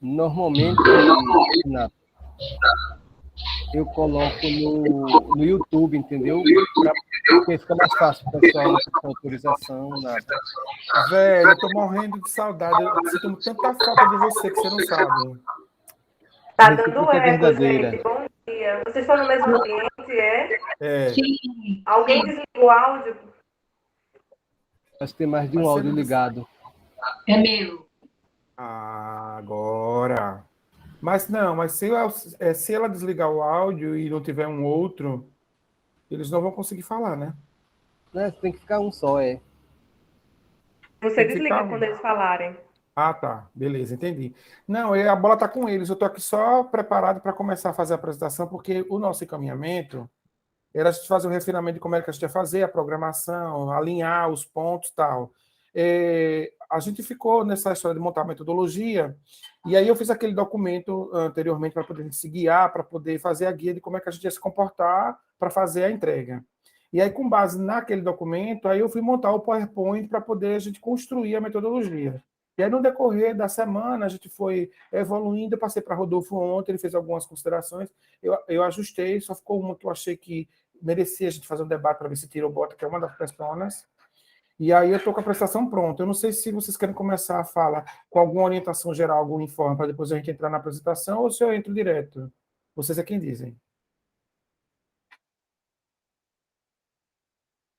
Normalmente, Renato, eu coloco no YouTube, entendeu? Porque fica mais fácil o pessoal não pedir autorização, nada. Velho, eu tô morrendo de saudade. Eu sinto tanta falta de você que você não sabe. Tá dando Recíproca é eco, verdadeira. gente. Bom dia. Vocês estão no mesmo ambiente, é? É, Sim, Alguém desligou o áudio? Acho que tem mais de um Mas você áudio não- ligado. é meu. agora. Mas não, mas se ela desligar o áudio e não tiver um outro, eles não vão conseguir falar, né? Né? Tem que ficar um só, é. Você Tem que desliga ficar quando um. eles falarem. Ah, tá. Beleza, entendi. Não, a bola tá com eles. Eu tô aqui só preparado para começar a fazer a apresentação, porque o nosso encaminhamento era a gente fazer o refinamento de como é que a gente ia fazer, a programação, alinhar os pontos e tal. A gente ficou nessa história de montar a metodologia, e aí eu fiz aquele documento anteriormente para poder se guiar, para poder fazer a guia de como é que a gente ia se comportar para fazer a entrega. E aí, com base naquele documento, aí eu fui montar o PowerPoint para poder a gente construir a metodologia. E aí, no decorrer da semana, a gente foi evoluindo, eu passei para Rodolfo ontem, ele fez algumas considerações, eu ajustei, só ficou uma que eu achei que merecia a gente fazer um debate para ver se tira ou bota, que é uma das pessoas. E aí eu estou com a apresentação pronta. Eu não sei se vocês querem começar a fala com alguma orientação geral, algum informe, para depois a gente entrar na apresentação, ou se eu entro direto. Vocês é quem dizem.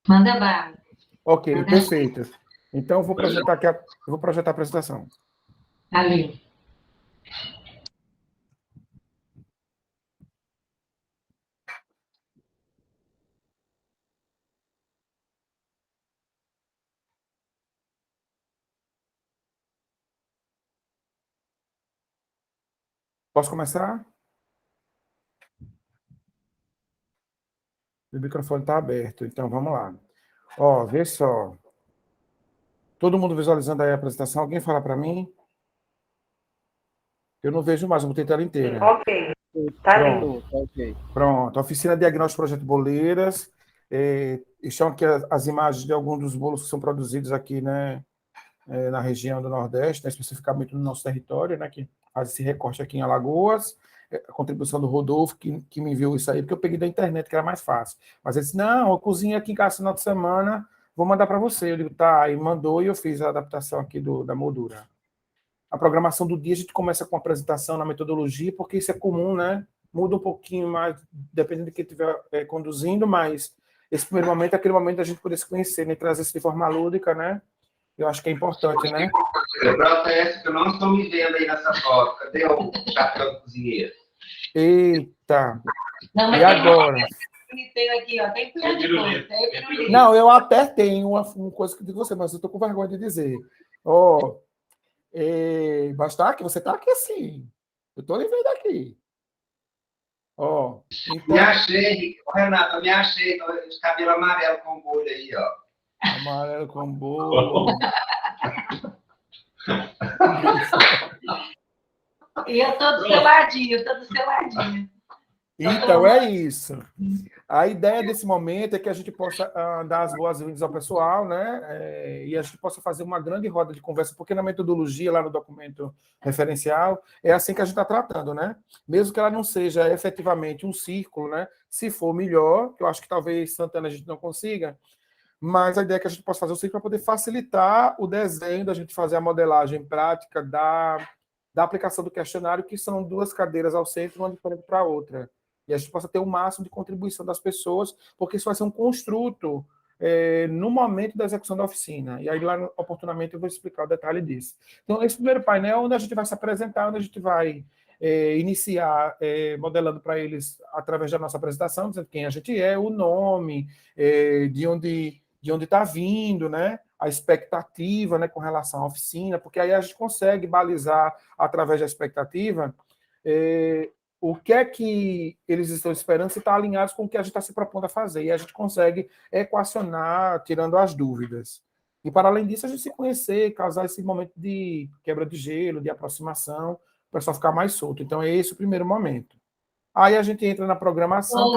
Manda bala. Ok, perfeito. Então, eu vou projetar aqui eu vou projetar a apresentação. Valeu. Posso começar? O microfone está aberto, então vamos lá. Ó, vê só. Todo mundo visualizando aí a apresentação? Alguém fala para mim? Eu não vejo mais, eu vou tentar ela inteira. Ok. Tá lindo. Tá ok. Pronto. Oficina Diagnóstico Projeto Boleiras. Estão aqui as imagens de alguns dos bolos que são produzidos aqui, né, na região do Nordeste, né, especificamente no nosso território, né, que faz esse recorte aqui em Alagoas. A contribuição do Rodolfo, que me enviou isso aí, porque eu peguei da internet, que era mais fácil. Mas ele disse, não, eu cozinho aqui em casa no final de semana, vou mandar para você. Eu digo, tá, aí mandou e eu fiz a adaptação aqui da moldura. A programação do dia, a gente começa com a apresentação na metodologia, porque isso é comum, né? Muda um pouquinho mais, dependendo de quem estiver conduzindo, mas esse primeiro momento é aquele momento da gente poder se conhecer, né? Trazer isso de forma lúdica, né? Eu acho que é importante, né? Eu protesto que eu não estou me vendo aí nessa foto. Cadê o chapéu do cozinheiro? Eita! Não, mas E agora? tem aqui, ó. Tem pirulito. Tem pirulito. Não, eu até tenho uma coisa que eu digo você, mas eu estou com vergonha de dizer. Ó, Bastar, você está aqui assim. Eu estou lhe vendo aqui. Ó, então... Me achei, Renato, eu me achei de cabelo amarelo com bolha aí, ó. Amarelo com bolo. E eu tô do seu ladinho, Então, é isso. A ideia desse momento é que a gente possa dar as boas-vindas ao pessoal, né? E a gente possa fazer uma grande roda de conversa, porque na metodologia, lá no documento referencial, é assim que a gente está tratando, né? Mesmo que ela não seja efetivamente um círculo, né? Se for melhor, que eu acho que talvez Santana a gente não consiga, mas a ideia é que a gente possa fazer o círculo para poder facilitar o desenho, da gente fazer a modelagem prática da aplicação do questionário, que são duas cadeiras ao centro, uma diferente para a outra. E a gente possa ter o máximo de contribuição das pessoas, porque isso vai ser um construto no momento da execução da oficina. E aí, lá, oportunamente, eu vou explicar o detalhe disso. Então, esse primeiro painel é onde a gente vai se apresentar, onde a gente vai iniciar modelando para eles, através da nossa apresentação, dizendo quem a gente é, o nome, de onde está vindo, né? A expectativa, né, com relação à oficina, porque aí a gente consegue balizar, através da expectativa, o que é que eles estão esperando, se está alinhados com o que a gente está se propondo a fazer, e a gente consegue equacionar, tirando as dúvidas. E, para além disso, a gente se conhecer, causar esse momento de quebra de gelo, de aproximação, o pessoal ficar mais solto. Então, é esse o primeiro momento. Aí a gente entra na programação...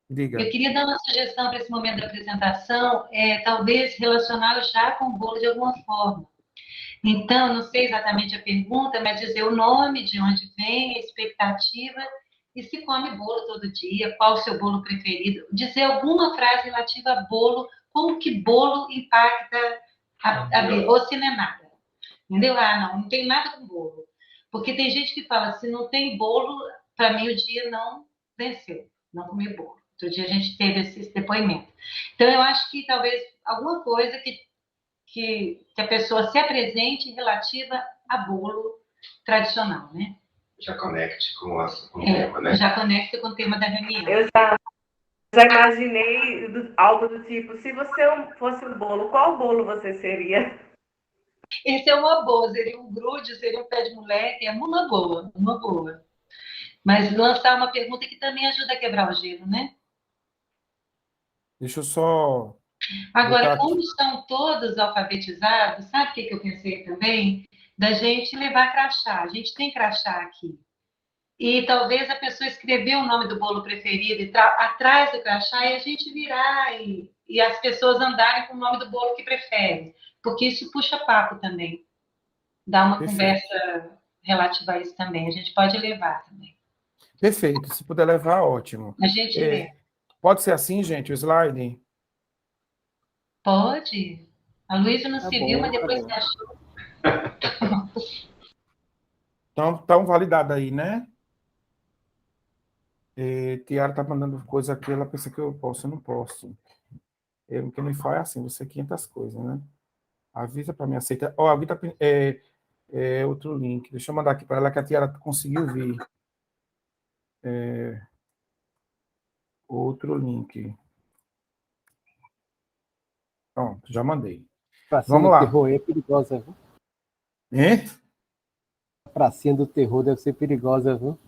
Diga. Eu queria dar uma sugestão para esse momento da apresentação, talvez relacioná-lo já com o bolo de alguma forma. Então, não sei exatamente a pergunta, mas dizer o nome, de onde vem, a expectativa, e se come bolo todo dia, qual o seu bolo preferido. Dizer alguma frase relativa a bolo, como que bolo impacta a vida, ou se não é nada. Entendeu? Não tem nada com bolo. Porque tem gente que fala, se não tem bolo, para mim o dia não venceu, não comi bolo. Outro dia a gente teve esse depoimento. Então, eu acho que talvez alguma coisa que a pessoa se apresente relativa a bolo tradicional, né? Já conecte com o tema, né? Já conecta com o tema da reunião. Eu já imaginei algo do tipo, se você fosse um bolo, qual bolo você seria? Esse é uma boa, seria um grude, seria um pé de moleque, é uma boa, uma boa. Mas lançar uma pergunta que também ajuda a quebrar o gelo, né? Deixa eu só... Agora, como estão todos alfabetizados, sabe o que eu pensei também? Da gente levar crachá. A gente tem crachá aqui. E talvez a pessoa escrever o nome do bolo preferido atrás do crachá e a gente virar e as pessoas andarem com o nome do bolo que preferem. Porque isso puxa papo também. Dá uma conversa relativa a isso também. A gente pode levar também. Perfeito. Se puder levar, ótimo. A gente leva. Pode ser assim, gente, o slide? Pode. A Luísa não se viu, mas depois bom. se achou. Então, validado aí, né? Tiara tá mandando coisa aqui, ela pensa que eu posso, eu não posso. O que me fala é assim, você 500 coisas, né? Avisa para mim, aceita. Ó, alguém tá... outro link. Deixa eu mandar aqui para ela que a Tiara conseguiu ver. Outro link. Pronto, já mandei. Pracinha Vamos do lá. terror é perigosa, viu? Hein? A pracinha do terror deve ser perigosa, viu?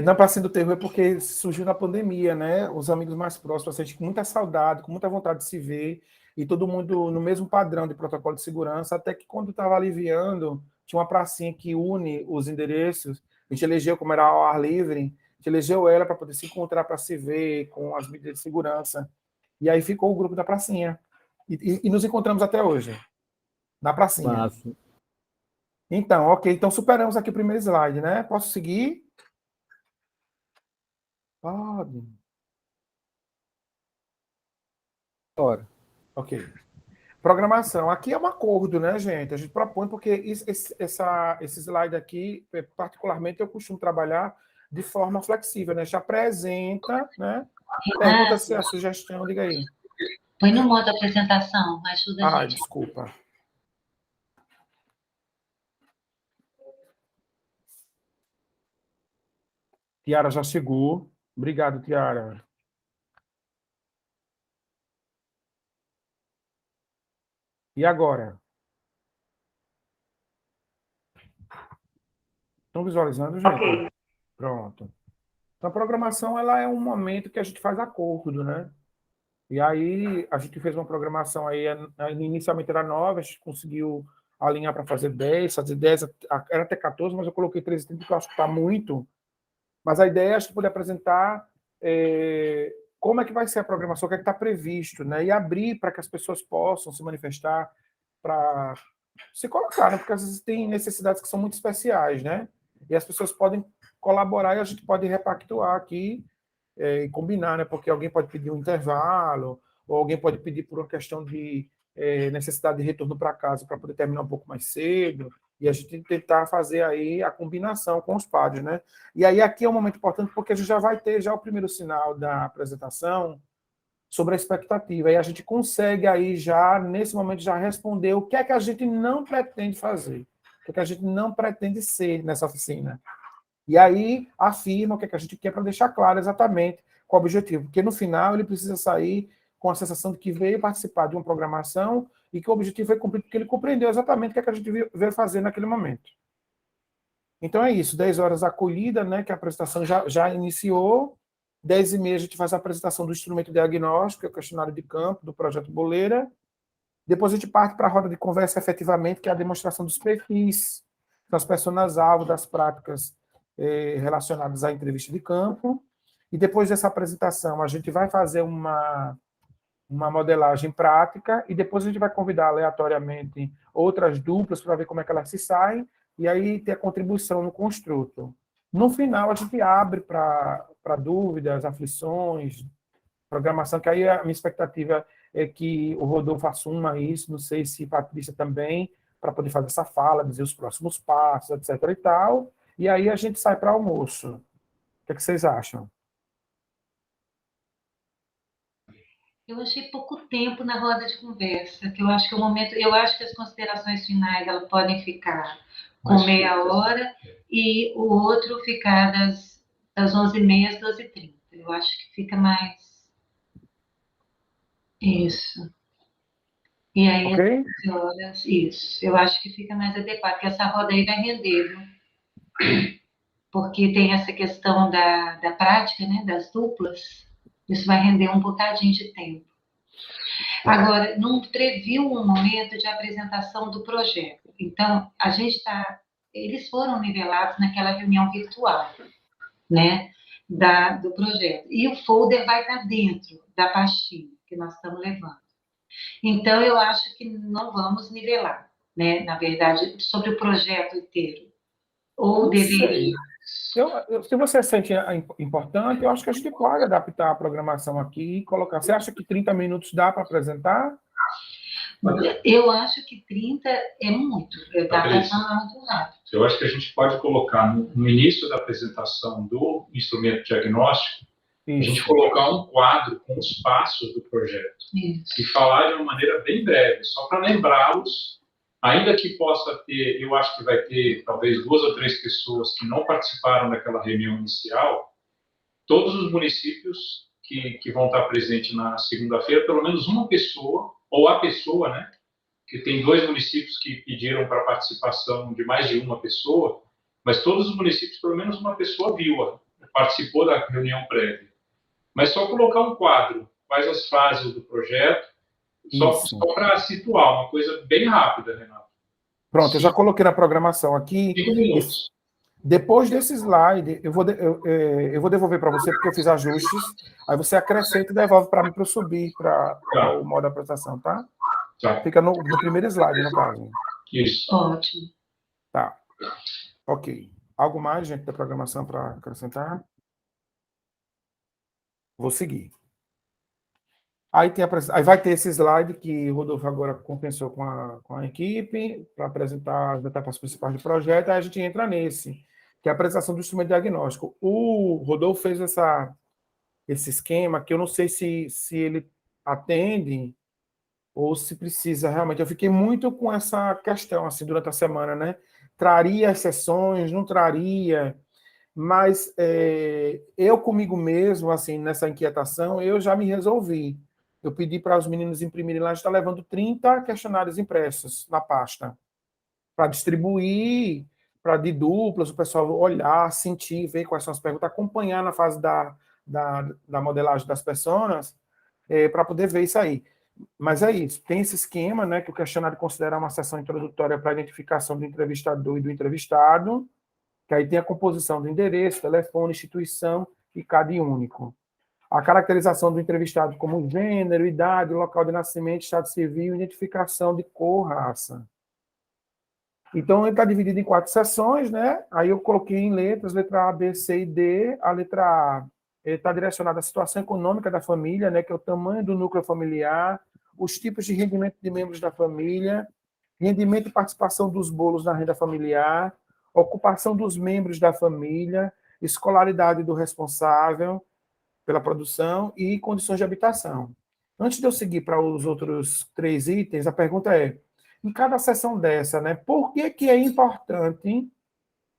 Na Pracinha do Terror é porque surgiu na pandemia, né? Os amigos mais próximos, a gente com muita saudade, com muita vontade de se ver, e todo mundo no mesmo padrão de protocolo de segurança, até que quando estava aliviando, tinha uma pracinha que une os endereços, a gente elegeu, como era ao ar livre, a gente elegeu ela para poder se encontrar, para se ver, com as medidas de segurança. E aí ficou o grupo da pracinha. E nos encontramos até hoje, na pracinha. Massa. Então, ok, então superamos aqui o primeiro slide, né? Posso seguir? Pode. Ora. Ok. Programação. Aqui é um acordo, né, gente? A gente propõe, porque esse slide aqui, particularmente, eu costumo trabalhar de forma flexível, né? A gente apresenta, né? Pergunta se é a sugestão, diga aí. Põe no modo apresentação, ajuda a gente. Desculpa. Tiara já chegou. Obrigado, Tiara. E agora? Estão visualizando, gente? Ok. Pronto. Então, a programação, ela é um momento que a gente faz acordo, né? E aí, a gente fez uma programação aí, inicialmente era 9, a gente conseguiu alinhar para fazer 10, era até 14, mas eu coloquei 13, porque eu acho que está muito. Mas a ideia é a gente poder apresentar como é que vai ser a programação, o que é que está previsto, né? E abrir para que as pessoas possam se manifestar, para se colocar, né? Porque às vezes tem necessidades que são muito especiais, né? E as pessoas podem colaborar e a gente pode repactuar aqui e combinar, né? Porque alguém pode pedir um intervalo, ou alguém pode pedir por uma questão de necessidade de retorno para casa para poder terminar um pouco mais cedo, e a gente tentar fazer aí a combinação com os padres, né? E aí aqui é um momento importante porque a gente já vai ter já o primeiro sinal da apresentação sobre a expectativa, e a gente consegue aí já, nesse momento, já responder o que é que a gente não pretende fazer, o que é que a gente não pretende ser nessa oficina. E aí afirma o que é que a gente quer para deixar claro exatamente qual o objetivo, porque no final ele precisa sair com a sensação de que veio participar de uma programação e que o objetivo foi cumprido, porque ele compreendeu exatamente o que é que a gente veio fazer naquele momento. Então é isso, 10 horas a acolhida, né, que a apresentação já iniciou, 10h30 a gente faz a apresentação do instrumento diagnóstico, que é o questionário de campo do Projeto Boleira, depois a gente parte para a roda de conversa efetivamente, que é a demonstração dos perfis, das personas-alvo, das práticas relacionadas à entrevista de campo, e depois dessa apresentação a gente vai fazer uma uma modelagem prática, e depois a gente vai convidar aleatoriamente outras duplas para ver como é que elas se saem, e aí ter a contribuição no construto. No final, a gente abre para dúvidas, aflições, programação, que aí a minha expectativa é que o Rodolfo assuma isso, não sei se Patrícia também, para poder fazer essa fala, dizer os próximos passos, etc. e tal, e aí a gente sai para almoço. O que é que vocês acham? Eu achei pouco tempo na roda de conversa, que eu acho que o momento, eu acho que as considerações finais elas podem ficar com meia hora e o outro ficar das 11h30 às 12h30. Eu acho que fica mais isso. E aí, às Ok? 12 horas, isso. Eu acho que fica mais adequado, porque essa roda aí vai render, viu? Porque tem essa questão da prática, né, das duplas. Isso vai render um bocadinho de tempo. Agora, não previu um momento de apresentação do projeto. Então, a gente está... Eles foram nivelados naquela reunião virtual, né, do projeto. E o folder vai estar dentro da pastinha que nós estamos levando. Então, eu acho que não vamos nivelar, né, na verdade, sobre o projeto inteiro. Ou Não sei. deveria. Se você sente importante, eu acho que a gente pode adaptar a programação aqui e colocar. Você acha que 30 minutos dá para apresentar? Eu acho que 30 é muito. Dá para falar muito rápido. Eu acho que a gente pode colocar no início da apresentação do instrumento diagnóstico, a gente colocar um quadro com os passos do projeto. Isso. E falar de uma maneira bem breve, só para lembrá-los, ainda que possa ter, eu acho que vai ter talvez 2 ou 3 pessoas que não participaram daquela reunião inicial, todos os municípios que vão estar presentes na segunda-feira, pelo menos uma pessoa, ou a pessoa, né, que tem 2 municípios que pediram para participação de mais de uma pessoa, mas todos os municípios, pelo menos uma pessoa viu, participou da reunião prévia. Mas só colocar um quadro, quais as fases do projeto, só para situar, uma coisa bem rápida, Renato. Pronto, eu já coloquei na programação aqui. 5 minutos. Depois desse slide, eu vou devolver para você, porque eu fiz ajustes, aí você acrescenta e devolve para mim para eu subir para o modo da apresentação, tá? Tá. Fica no primeiro slide, no caso. Isso. Ótimo. Tá. Ok. Algo mais, gente, da programação para acrescentar? Vou seguir. Aí vai ter esse slide que o Rodolfo agora compensou com a equipe para apresentar as etapas principais do projeto, aí a gente entra nesse, que é a apresentação do instrumento diagnóstico. O Rodolfo fez esse esquema, que eu não sei se ele atende ou se precisa realmente. Eu fiquei muito com essa questão assim, durante a semana, né? Traria as sessões, não traria... Mas eu comigo mesmo, assim, nessa inquietação, eu já me resolvi. Eu pedi para os meninos imprimirem lá, a gente está levando 30 questionários impressos na pasta, para distribuir, para de duplas, o pessoal olhar, sentir, ver quais são as perguntas, acompanhar na fase da modelagem das pessoas, para poder ver isso aí. Mas é isso, tem esse esquema, né, que o questionário considera uma sessão introdutória para a identificação do entrevistador e do entrevistado, que aí tem a composição do endereço, telefone, instituição e CAD único. A caracterização do entrevistado como gênero, idade, local de nascimento, estado civil, identificação de cor, raça. Então, ele está dividido em 4 seções, né? Aí eu coloquei em letras, letra A, B, C e D. A letra A está direcionada à situação econômica da família, né? Que é o tamanho do núcleo familiar, os tipos de rendimento de membros da família, rendimento e participação dos bolos na renda familiar, ocupação dos membros da família, escolaridade do responsável pela produção e condições de habitação. Antes de eu seguir para os outros 3 itens, a pergunta é, em cada sessão dessa, né, por que é importante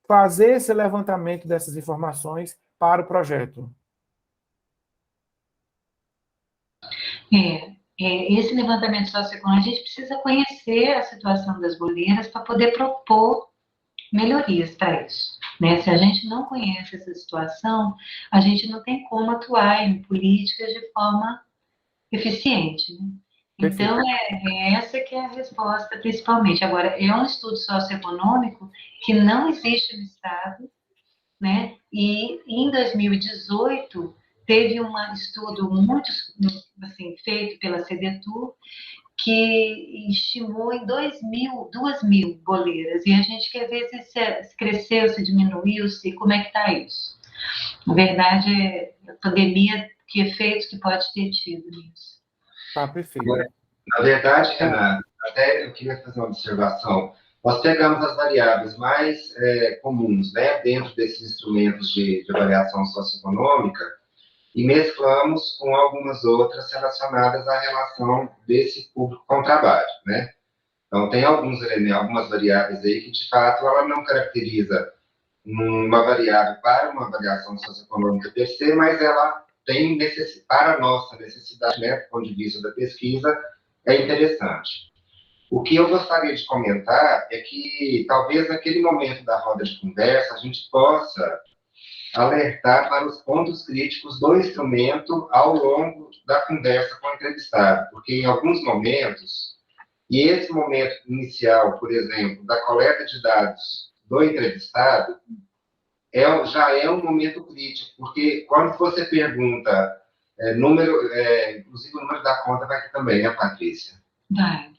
fazer esse levantamento dessas informações para o projeto? Esse levantamento socioeconômico, a gente precisa conhecer a situação das boleiras para poder propor melhorias para isso, né? Se a gente não conhece essa situação, a gente não tem como atuar em políticas de forma eficiente, né? Então, essa que é a resposta, principalmente. Agora, é um estudo socioeconômico que não existe no Estado, né? E em 2018 teve um estudo muito assim, feito pela CDTU, que estimou em 2.000 boleiras, e a gente quer ver se cresceu, se diminuiu, se como é que está isso. Na verdade, a pandemia, que efeitos que pode ter tido nisso. Tá, perfeito. Na verdade, Renato, até eu queria fazer uma observação. Nós pegamos as variáveis mais comuns, né, dentro desses instrumentos de avaliação socioeconômica e mesclamos com algumas outras relacionadas à relação desse público com o trabalho, né? Então, tem alguns elementos, algumas variáveis aí que, de fato, ela não caracteriza uma variável para uma avaliação socioeconômica per se, mas ela tem para a nossa necessidade, né, do ponto de vista da pesquisa, é interessante. O que eu gostaria de comentar é que, talvez, naquele momento da roda de conversa, a gente possa alertar para os pontos críticos do instrumento ao longo da conversa com o entrevistado, porque em alguns momentos, e esse momento inicial, por exemplo, da coleta de dados do entrevistado, já é um momento crítico, porque quando você pergunta inclusive o número da conta vai aqui também, né, Patrícia? Vai.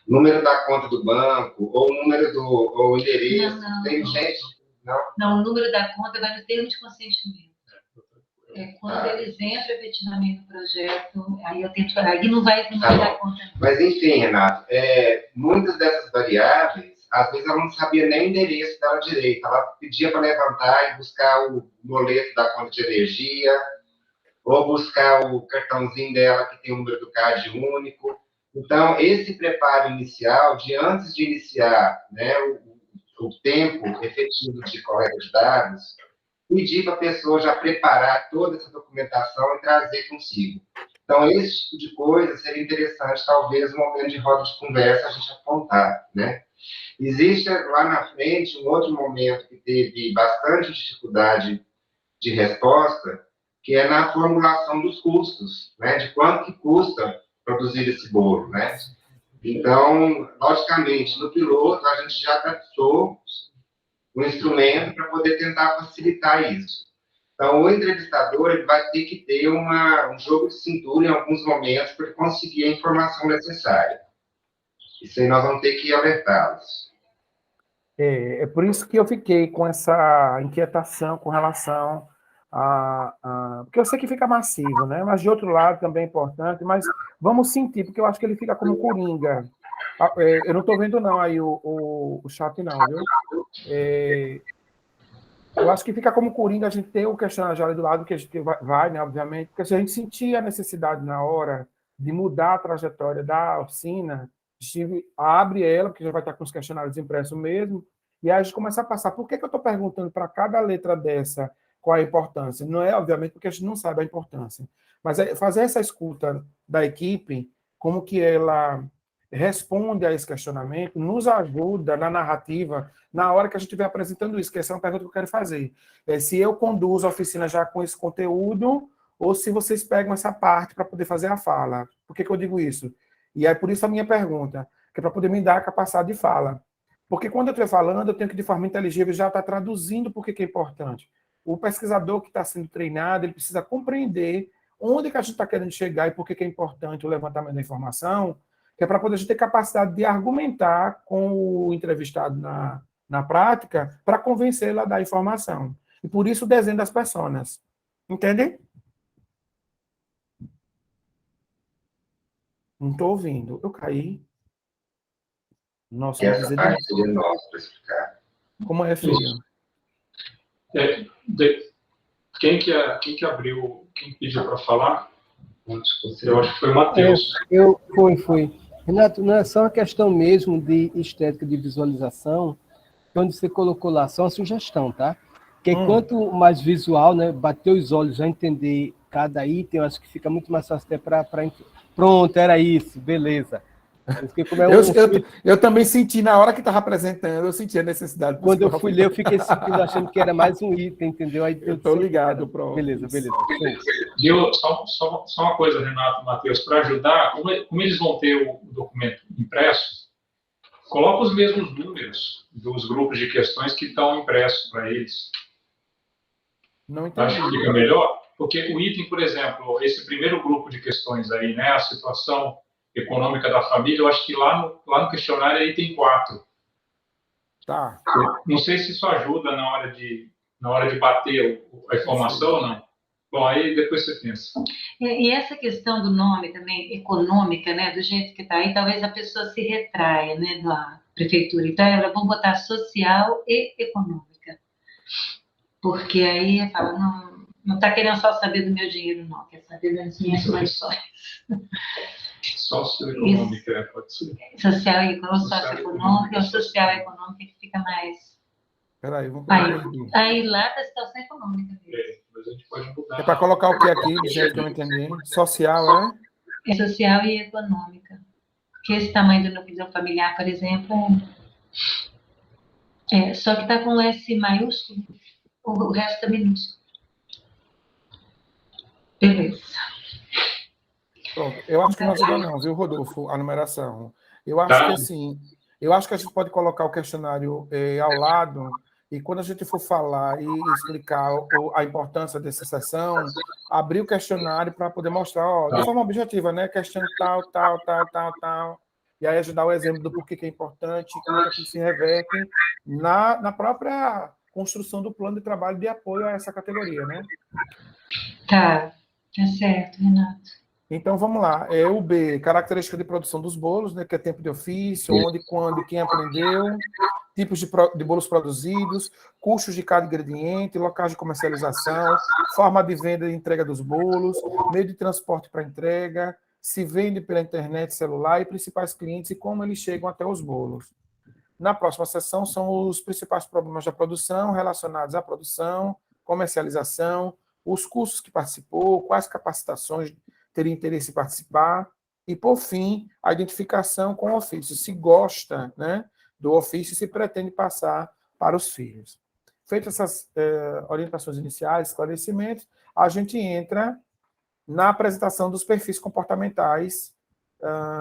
Número da conta do banco, ou ou o endereço, tem gente... Não, o número da conta vai no termo de consentimento. Quando eles entram efetivamente no projeto, aí não vai dar conta. Mas, enfim, Renato, muitas dessas variáveis, às vezes ela não sabia nem o endereço dela direito. Ela pedia para levantar e buscar o boleto da conta de energia, ou buscar o cartãozinho dela que tem o número do CAD único. Então, esse preparo inicial, antes de iniciar, né, o tempo efetivo de coleta de dados, pedir para a pessoa já preparar toda essa documentação e trazer consigo. Então, esse tipo de coisa seria interessante, talvez, no momento de roda de conversa, a gente apontar, né? Existe lá na frente um outro momento que teve bastante dificuldade de resposta, que é na formulação dos custos, né? De quanto que custa produzir esse bolo, né? Então, logicamente, no piloto, a gente já tratou um instrumento para poder tentar facilitar isso. Então, o entrevistador ele vai ter que ter um jogo de cintura em alguns momentos para conseguir a informação necessária. Isso aí nós vamos ter que alertá-los. É por isso que eu fiquei com essa inquietação com relação porque eu sei que fica massivo, né? Mas, de outro lado, também é importante, mas vamos sentir, porque eu acho que ele fica como coringa. Eu não estou vendo, não, aí o chat, não, viu? Eu acho que fica como coringa a gente ter o questionário ali do lado, que a gente vai, né, obviamente, porque se a gente sentir a necessidade na hora de mudar a trajetória da oficina, a gente abre ela, porque já vai estar com os questionários impressos mesmo, e aí a gente começa a passar. Por que eu estou perguntando para cada letra dessa qual a importância? Não é, obviamente, porque a gente não sabe a importância, mas é fazer essa escuta da equipe, como que ela responde a esse questionamento, nos ajuda na narrativa, na hora que a gente estiver apresentando isso, que essa é uma pergunta que eu quero fazer. Se eu conduzo a oficina já com esse conteúdo, ou se vocês pegam essa parte para poder fazer a fala. Por que eu digo isso? E aí, por isso a minha pergunta, que é para poder me dar a capacidade de fala. Porque quando eu estou falando, eu tenho que, de forma inteligível, já estar traduzindo por que é importante. O pesquisador que está sendo treinado, ele precisa compreender onde que a gente está querendo chegar e por que é importante o levantamento da informação, que é para poder a gente ter capacidade de argumentar com o entrevistado na prática, para convencê-lo a dar informação. E por isso o desenho das personas. Entende? Não estou ouvindo. Eu caí. Nossa, Essa parte seria nossa para explicar. Como é, filho? Quem que abriu, quem pediu para falar? Eu acho que foi o Matheus. Foi. Renato, não é só uma questão mesmo de estética de visualização, onde você colocou lá, só uma sugestão, tá? Porque quanto mais visual, né, bater os olhos, já entender cada item, eu acho que fica muito mais fácil até para... Pronto, era isso, beleza. Eu também senti, na hora que estava apresentando, eu senti a necessidade. Quando eu fui ler, eu fiquei sentindo, achando que era mais um item, entendeu? Aí eu estou ligado, pronto. Beleza. Só uma coisa, Renato e Matheus, para ajudar, como eles vão ter o documento impresso, coloca os mesmos números dos grupos de questões que estão impressos para eles. Não entendi. Acho que fica melhor. porque o item, por exemplo, esse primeiro grupo de questões aí, né, a situação econômica da família, eu acho que lá no questionário é item 4. Tá. Não sei se isso ajuda na hora de bater a informação ou não. Bom, aí depois você pensa. E essa questão do nome também, econômica, né, do jeito que está aí, talvez a pessoa se retraia, né, da prefeitura. Então, vamos botar social e econômica. Porque aí fala, não está querendo só saber do meu dinheiro, não, quer saber das minhas condições. Socioeconômica, pode ser. Social e econômica, socioeconômica, ou social e econômica que fica mais... Peraí, vamos aí lá da situação econômica mesmo. Mas a gente pode mudar. É para colocar o que aqui, do jeito que eu não entendi? Social, é? É social e econômica. Porque esse tamanho do núcleo familiar, por exemplo, só que está com S maiúsculo, o resto é minúsculo. Beleza. Pronto. Eu acho que não ajuda não, viu, Rodolfo, a numeração. Eu acho que assim, eu acho que a gente pode colocar o questionário ao lado e quando a gente for falar e explicar a importância dessa sessão, abrir o questionário para poder mostrar, de forma objetiva, né? Questão tal, tal, tal, tal, tal. E aí ajudar o exemplo do porquê que é importante, como é que isso se reverte na própria construção do plano de trabalho de apoio a essa categoria, né? Tá certo, Renato. Então, vamos lá. O B, característica de produção dos bolos, né, que é tempo de ofício, onde, quando e quem aprendeu, tipos de bolos produzidos, custos de cada ingrediente, locais de comercialização, forma de venda e entrega dos bolos, meio de transporte para entrega, se vende pela internet, celular e principais clientes e como eles chegam até os bolos. Na próxima sessão são os principais problemas da produção relacionados à produção, comercialização, os cursos que participou, quais capacitações teria interesse em participar, e, por fim, a identificação com o ofício, se gosta, né, do ofício e se pretende passar para os filhos. Feitas essas orientações iniciais, esclarecimentos, a gente entra na apresentação dos perfis comportamentais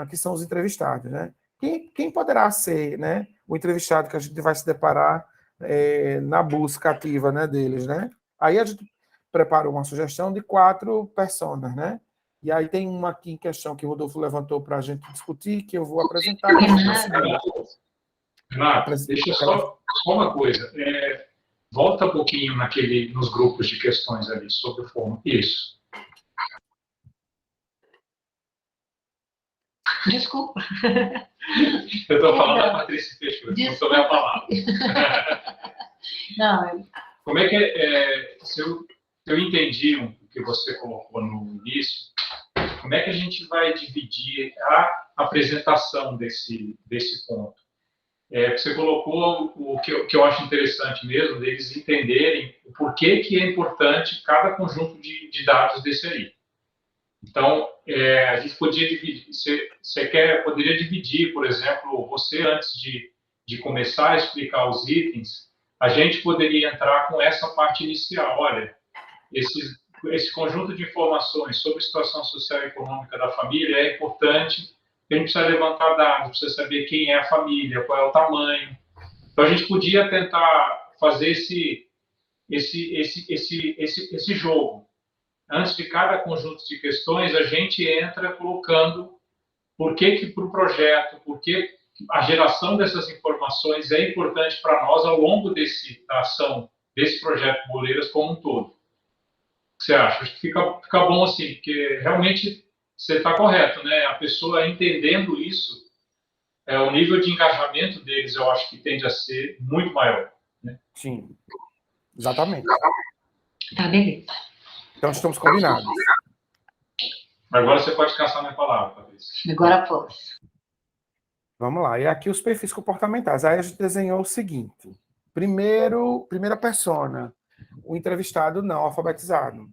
que são os entrevistados. Né? Quem poderá ser, né, o entrevistado que a gente vai se deparar na busca ativa, né, deles? Né? Aí a gente preparou uma sugestão de 4 personas, né? E aí tem uma aqui em questão que o Rodolfo levantou para a gente discutir, que eu vou apresentar. Renato, deixa só uma coisa. Volta um pouquinho nos grupos de questões ali, sobre o forma. Isso. Desculpa. Eu estou falando da Patrícia Peixoto, não tomei a palavra. Não, como é que se eu entendi o que você colocou no início, como é que a gente vai dividir a apresentação desse ponto? Você colocou o que eu acho interessante mesmo, deles entenderem o porquê que é importante cada conjunto de dados desse aí. Então, a gente podia dividir, poderia dividir, por exemplo, você antes de começar a explicar os itens, a gente poderia entrar com essa parte inicial. Olha, esse conjunto de informações sobre a situação social e econômica da família é importante, a gente precisa levantar dados, precisa saber quem é a família, qual é o tamanho. Então, a gente podia tentar fazer esse jogo. Antes de cada conjunto de questões, a gente entra colocando por que para o projeto, por que a geração dessas informações é importante para nós ao longo da ação desse projeto Boleiras como um todo. O que você acha? Acho que fica bom assim, porque realmente você está correto, né? A pessoa entendendo isso, o nível de engajamento deles, eu acho que tende a ser muito maior. Né? Sim, exatamente. Tá, beleza. Então, estamos combinados. Agora você pode caçar minha palavra, Patrícia. Agora posso. Vamos lá. E aqui os perfis comportamentais. Aí a gente desenhou o seguinte. Primeira persona, o entrevistado não alfabetizado.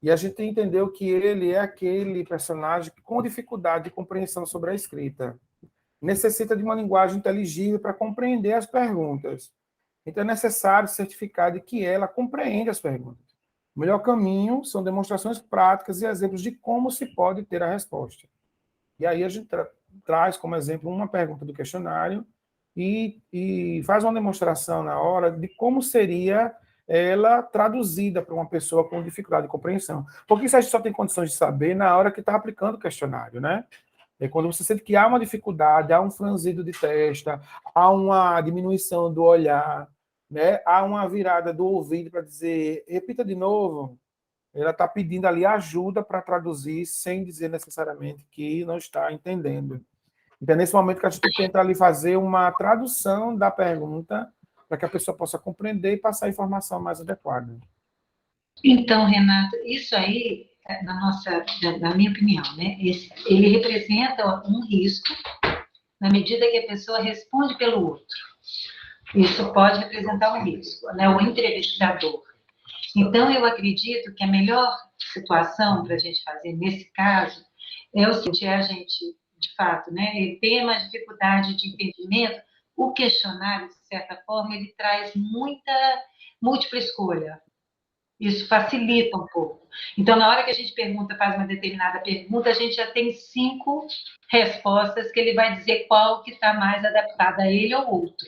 E a gente entendeu que ele é aquele personagem com dificuldade de compreensão sobre a escrita. Necessita de uma linguagem inteligível para compreender as perguntas. Então, é necessário certificar de que ela compreende as perguntas. O melhor caminho são demonstrações práticas e exemplos de como se pode ter a resposta. E aí a gente traz como exemplo uma pergunta do questionário e faz uma demonstração na hora de como seria ela traduzida para uma pessoa com dificuldade de compreensão. Porque isso a gente só tem condições de saber na hora que está aplicando o questionário, né? É quando você sente que há uma dificuldade, há um franzido de testa, há uma diminuição do olhar, né? Há uma virada do ouvido para dizer, repita de novo. Ela está pedindo ali ajuda para traduzir, sem dizer necessariamente que não está entendendo. Então, é nesse momento que a gente tenta ali fazer uma tradução da pergunta para que a pessoa possa compreender e passar a informação mais adequada. Então, Renato, isso aí, na minha opinião, né, ele representa um risco na medida que a pessoa responde pelo outro. Isso pode representar um risco, né, o entrevistador. Então, eu acredito que a melhor situação para a gente fazer nesse caso é o seguinte, a gente, de fato, né, ele tem uma dificuldade de entendimento, o questionário, de certa forma, ele traz muita múltipla escolha. Isso facilita um pouco. Então, na hora que a gente faz uma determinada pergunta, a gente já tem 5 respostas que ele vai dizer qual que está mais adaptada a ele ou outro.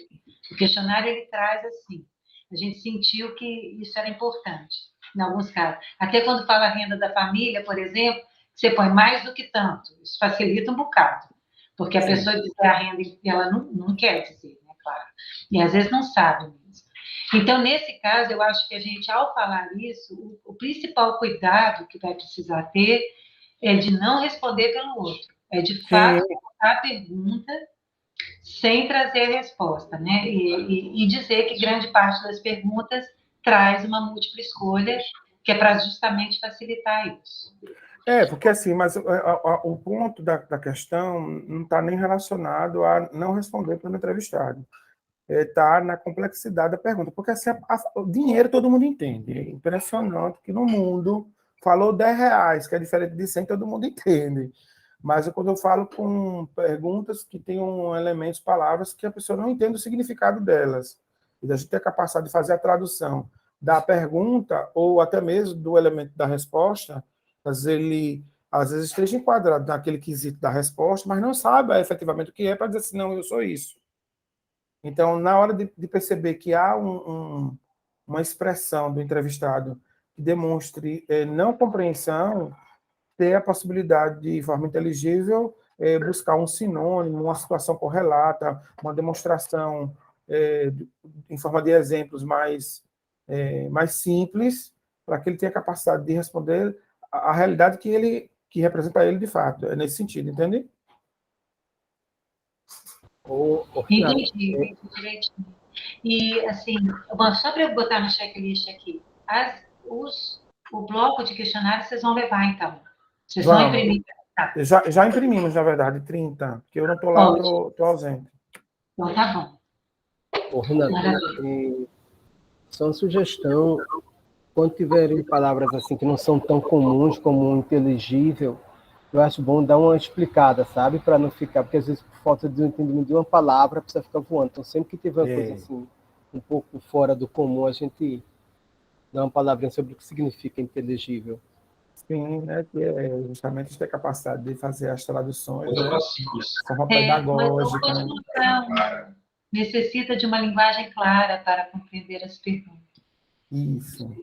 O questionário, ele traz assim. A gente sentiu que isso era importante, em alguns casos. Até quando fala renda da família, por exemplo, você põe mais do que tanto. Isso facilita um bocado. Porque a pessoa dizer a renda, ela não quer dizer, né, claro. E às vezes não sabe mesmo. Então, nesse caso, eu acho que a gente, ao falar isso, o principal cuidado que vai precisar ter é de não responder pelo outro. É, de fato, colocar a pergunta sem trazer a resposta, né? E dizer que grande parte das perguntas traz uma múltipla escolha, que é para justamente facilitar isso. Porque assim, mas o ponto da questão não está nem relacionado a não responder para o entrevistado. Está na complexidade da pergunta. Porque assim, o dinheiro todo mundo entende. É impressionante que no mundo falou R$10, que é diferente de 100, todo mundo entende. Mas quando eu falo com perguntas que tenham elementos, palavras, que a pessoa não entende o significado delas. E a gente tem a capacidade de fazer a tradução da pergunta ou até mesmo do elemento da resposta, às vezes esteja enquadrado naquele quesito da resposta, mas não saiba efetivamente o que é para dizer assim, não, eu sou isso. Então, na hora de perceber que há uma expressão do entrevistado que demonstre não compreensão, ter a possibilidade de, forma inteligível, buscar um sinônimo, uma situação correlata, uma demonstração em forma de exemplos mais simples, para que ele tenha a capacidade de responder a realidade que representa ele de fato. É nesse sentido, entende? Entendi direitinho. E, assim, só para eu botar no checklist aqui, o bloco de questionários vocês vão levar, então? Vocês vão imprimir? Tá. Já imprimimos, na verdade, 30, porque eu não estou lá, estou ausente. Então, tá bom. Renato, só uma sugestão, quando tiverem palavras assim que não são tão comuns como inteligível, eu acho bom dar uma explicada, sabe? Para não ficar, porque às vezes por falta de um entendimento de uma palavra, precisa ficar voando. Então, sempre que tiver uma coisa assim, um pouco fora do comum, a gente dá uma palavrinha sobre o que significa inteligível. Sim, né? Que justamente ter a capacidade de fazer as traduções, né? De forma pedagógica. Mas necessita de uma linguagem clara para compreender as perguntas. Isso.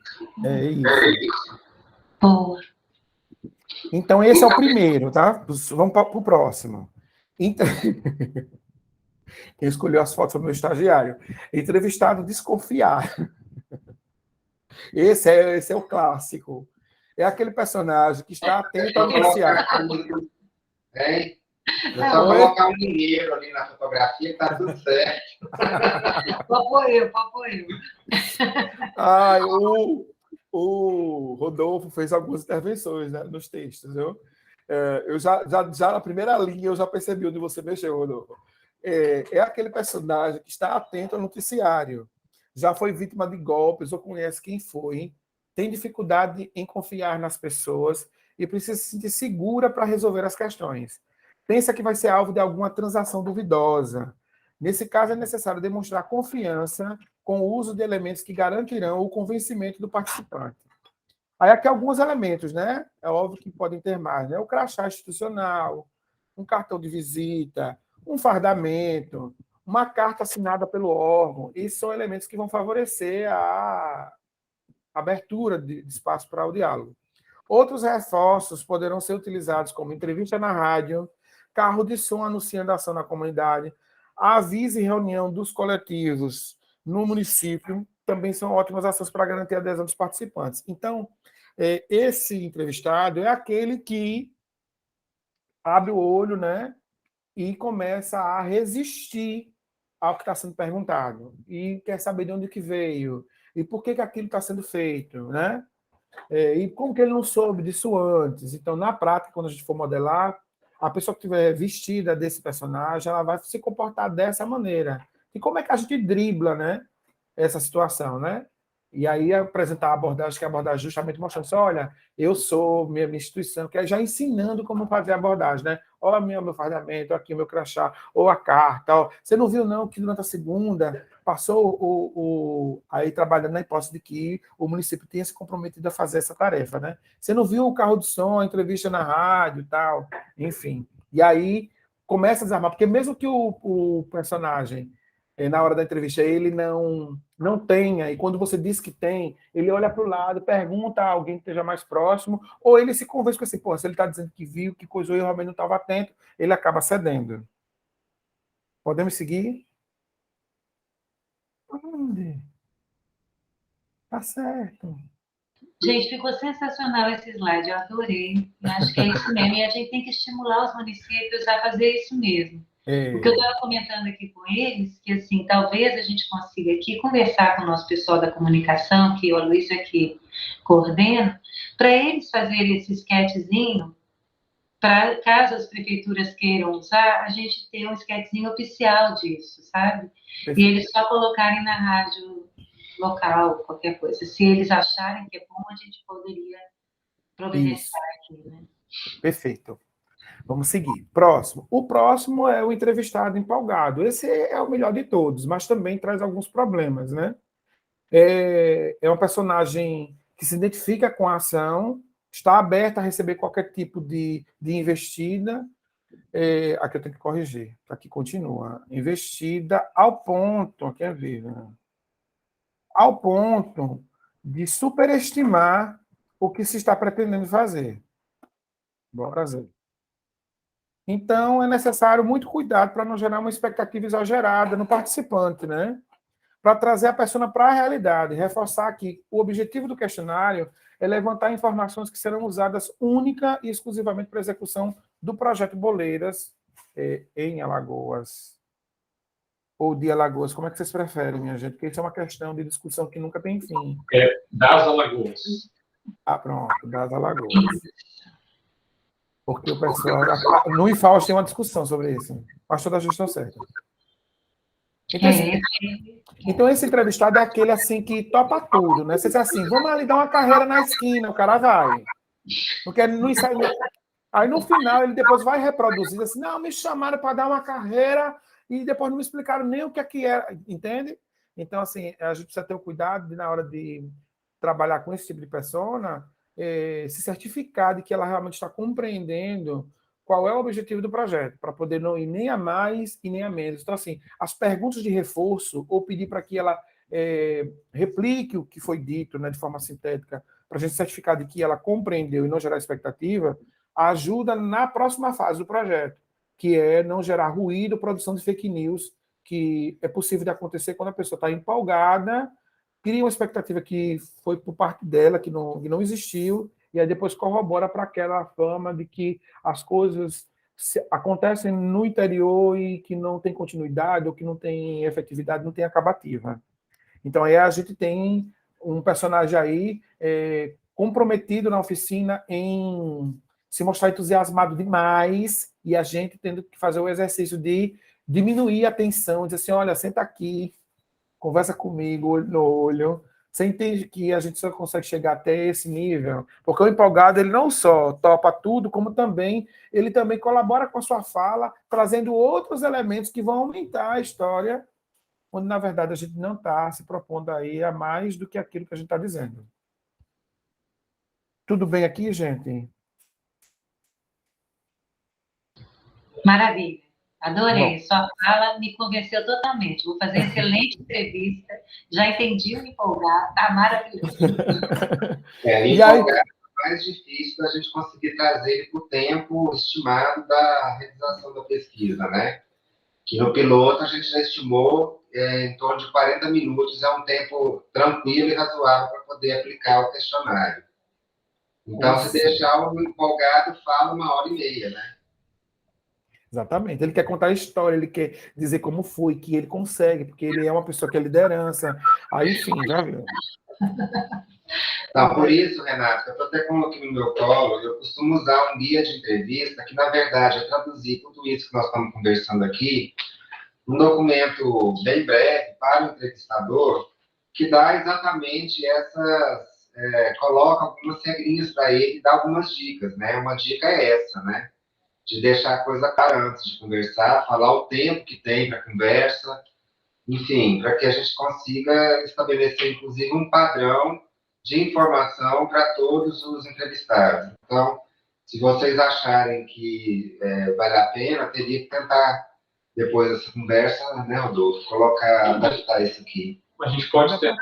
É isso. Boa. Então, esse é o primeiro, tá? Vamos para o próximo. Então... Quem escolheu as fotos foi o meu estagiário. Entrevistado desconfiar. Esse é o clássico. É aquele personagem que está atento a anunciar. É só colocar um mineiro ali na fotografia que está tudo certo. Papo eu. O Rodolfo fez algumas intervenções, né, nos textos. Eu já na primeira linha eu já percebi onde você mexeu, Rodolfo. É aquele personagem que está atento ao noticiário. Já foi vítima de golpes ou conhece quem foi, tem dificuldade em confiar nas pessoas e precisa se sentir segura para resolver as questões. Pensa que vai ser alvo de alguma transação duvidosa. Nesse caso, é necessário demonstrar confiança com o uso de elementos que garantirão o convencimento do participante. Aí aqui alguns elementos, né? É óbvio que podem ter mais, né? O crachá institucional, um cartão de visita, um fardamento, uma carta assinada pelo órgão. Esses são elementos que vão favorecer a abertura de espaço para o diálogo. Outros reforços poderão ser utilizados como entrevista na rádio, carro de som anunciando a ação na comunidade, aviso e reunião dos coletivos no município, também são ótimas ações para garantir a adesão dos participantes. Então, esse entrevistado é aquele que abre o olho, né, e começa a resistir ao que está sendo perguntado, e quer saber de onde que veio, e por que aquilo está sendo feito, né? E como que ele não soube disso antes. Então, na prática, quando a gente for modelar, a pessoa que estiver vestida desse personagem, ela vai se comportar dessa maneira. E como é que a gente dribla, né, essa situação, né? E aí apresentar a abordagem, que é a abordagem justamente mostrando assim, olha, eu sou minha instituição, que é já ensinando como fazer a abordagem, né? Olha meu fardamento, aqui o meu crachá, ou a carta. Ó. Você não viu, não, que durante a segunda passou aí trabalhando na hipótese de que o município tinha se comprometido a fazer essa tarefa, né? Você não viu o carro de som, a entrevista na rádio e tal, enfim. E aí começa a desarmar, porque mesmo que o personagem na hora da entrevista ele não tenha, e quando você diz que tem, ele olha para o lado, pergunta a alguém que esteja mais próximo, ou ele se convence com assim, pô, se ele está dizendo que viu, que coisou, eu realmente não estava atento, ele acaba cedendo. Podemos seguir? Onde? Tá certo. Gente, ficou sensacional esse slide, eu adorei. Eu acho que é isso mesmo. E a gente tem que estimular os municípios a fazer isso mesmo. O que eu estava comentando aqui com eles, que assim, talvez a gente consiga aqui conversar com o nosso pessoal da comunicação, que o Aloysio aqui coordena, para eles fazerem esse sketchzinho, para caso as prefeituras queiram usar, a gente ter um sketchzinho oficial disso, sabe? E eles só colocarem na rádio local, qualquer coisa. Se eles acharem que é bom, a gente poderia providenciar aqui, né? Perfeito. Vamos seguir. Próximo. O próximo é o entrevistado empolgado. Esse é o melhor de todos, mas também traz alguns problemas, né? É um personagem que se identifica com a ação, está aberto a receber qualquer tipo de investida. Aqui eu tenho que corrigir. Aqui continua. Investida ao ponto, aqui é ver, né? Ao ponto de superestimar o que se está pretendendo fazer. Bora ver. Então, é necessário muito cuidado para não gerar uma expectativa exagerada no participante, né? Para trazer a persona para a realidade, reforçar que o objetivo do questionário é levantar informações que serão usadas única e exclusivamente para a execução do projeto Boleiras em Alagoas. Ou de Alagoas, como é que vocês preferem, minha gente? Porque isso é uma questão de discussão que nunca tem fim. Das Alagoas. Ah, pronto, das Alagoas. Porque o pessoal... No IFAUS tem uma discussão sobre isso. Mas todas as estão certas. Então, esse entrevistado é aquele assim que topa tudo, né? Você diz assim, vamos ali dar uma carreira na esquina, o cara vai. Porque não ensaio. Aí no final ele depois vai reproduzir assim, não, me chamaram para dar uma carreira e depois não me explicaram nem o que é que era, entende? Então, assim, a gente precisa ter o cuidado de, na hora de trabalhar com esse tipo de persona, se certificar de que ela realmente está compreendendo qual é o objetivo do projeto, para poder não ir nem a mais e nem a menos. Então, assim, as perguntas de reforço, ou pedir para que ela replique o que foi dito, né, de forma sintética, para a gente certificar de que ela compreendeu e não gerar expectativa, ajuda na próxima fase do projeto, que é não gerar ruído, produção de fake news, que é possível de acontecer quando a pessoa está empolgada, cria uma expectativa que foi por parte dela, que não existiu, e aí depois corrobora para aquela fama de que as coisas acontecem no interior e que não tem continuidade, ou que não tem efetividade, não tem acabativa. Então, aí a gente tem um personagem aí comprometido na oficina em se mostrar entusiasmado demais, e a gente tendo que fazer o exercício de diminuir a tensão, dizer assim, olha, senta aqui, conversa comigo, olho no olho. Você entende que a gente só consegue chegar até esse nível? Porque o empolgado, ele não só topa tudo, como também ele também colabora com a sua fala, trazendo outros elementos que vão aumentar a história, onde, na verdade, a gente não está se propondo aí a mais do que aquilo que a gente está dizendo. Tudo bem aqui, gente? Maravilha. Adorei, sua fala me convenceu totalmente. Vou fazer excelente entrevista, já entendi o empolgar, tá maravilhoso. E aí, Empolgar é mais difícil da gente conseguir trazer ele para o tempo estimado da realização da pesquisa, né? Que no piloto a gente já estimou em torno de 40 minutos, é um tempo tranquilo e razoável para poder aplicar o questionário. Então, se deixar o empolgado, fala 1h30, né? exatamente. Ele quer contar a história, ele quer dizer como foi, que ele consegue, porque ele é uma pessoa que é liderança. Aí, enfim, já viu. Não, por isso, Renato, eu estou até com aqui no meu colo, eu costumo usar um guia de entrevista, que, na verdade, eu traduzi tudo isso que nós estamos conversando aqui, um documento bem breve para o entrevistador, que dá exatamente coloca algumas regrinhas para ele e dá algumas dicas, né? Uma dica é essa, né? De deixar a coisa clara antes de conversar, falar o tempo que tem para a conversa, enfim, para que a gente consiga estabelecer, inclusive, um padrão de informação para todos os entrevistados. Então, se vocês acharem que vale a pena, teria que tentar, depois dessa conversa, né, Rodolfo, adaptar isso aqui. A gente pode fazer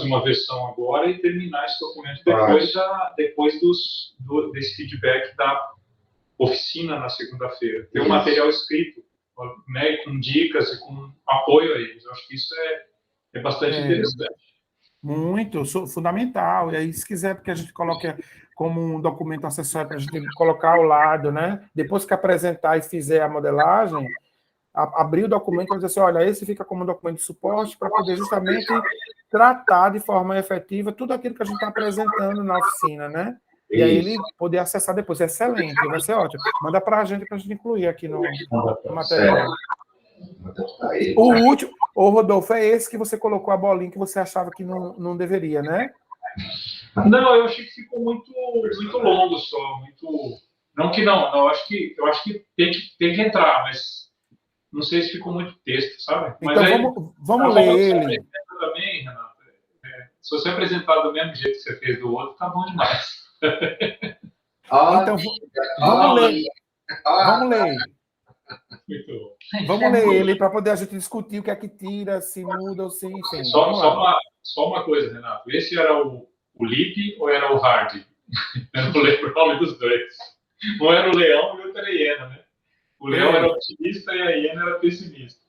uma versão agora e terminar esse documento depois desse feedback da oficina na segunda-feira. Ter um material escrito, né, com dicas e com apoio a eles. Eu acho que isso é bastante interessante. Muito, fundamental. E aí, se quiser, porque a gente coloca como um documento acessório para a gente colocar ao lado, né? Depois que apresentar e fizer a modelagem, abrir o documento e dizer assim, olha, esse fica como um documento de suporte para poder justamente tratar de forma efetiva tudo aquilo que a gente está apresentando na oficina, né? E aí ele poder acessar depois. É excelente, vai ser ótimo. Manda para a gente incluir aqui no material. O último, Rodolfo, é esse que você colocou a bolinha que você achava que não deveria, né? Não, eu achei que ficou muito longo só, muito... Não que não, eu acho que tem que entrar, mas não sei se ficou muito texto, sabe? Mas então aí, vamos ler ele. Também, Renato, se você apresentar do mesmo jeito que você fez do outro, tá bom demais. Então, vamos ler. Vamos ler. Vamos ler ele para poder a gente discutir o que é que tira, se muda ou se, enfim. Só uma coisa, Renato. Esse era o Lipe ou era o Hard? Eu não lembro o nome dos dois. Um era o leão e o outro era a hiena, né? O leão era otimista e a hiena era pessimista.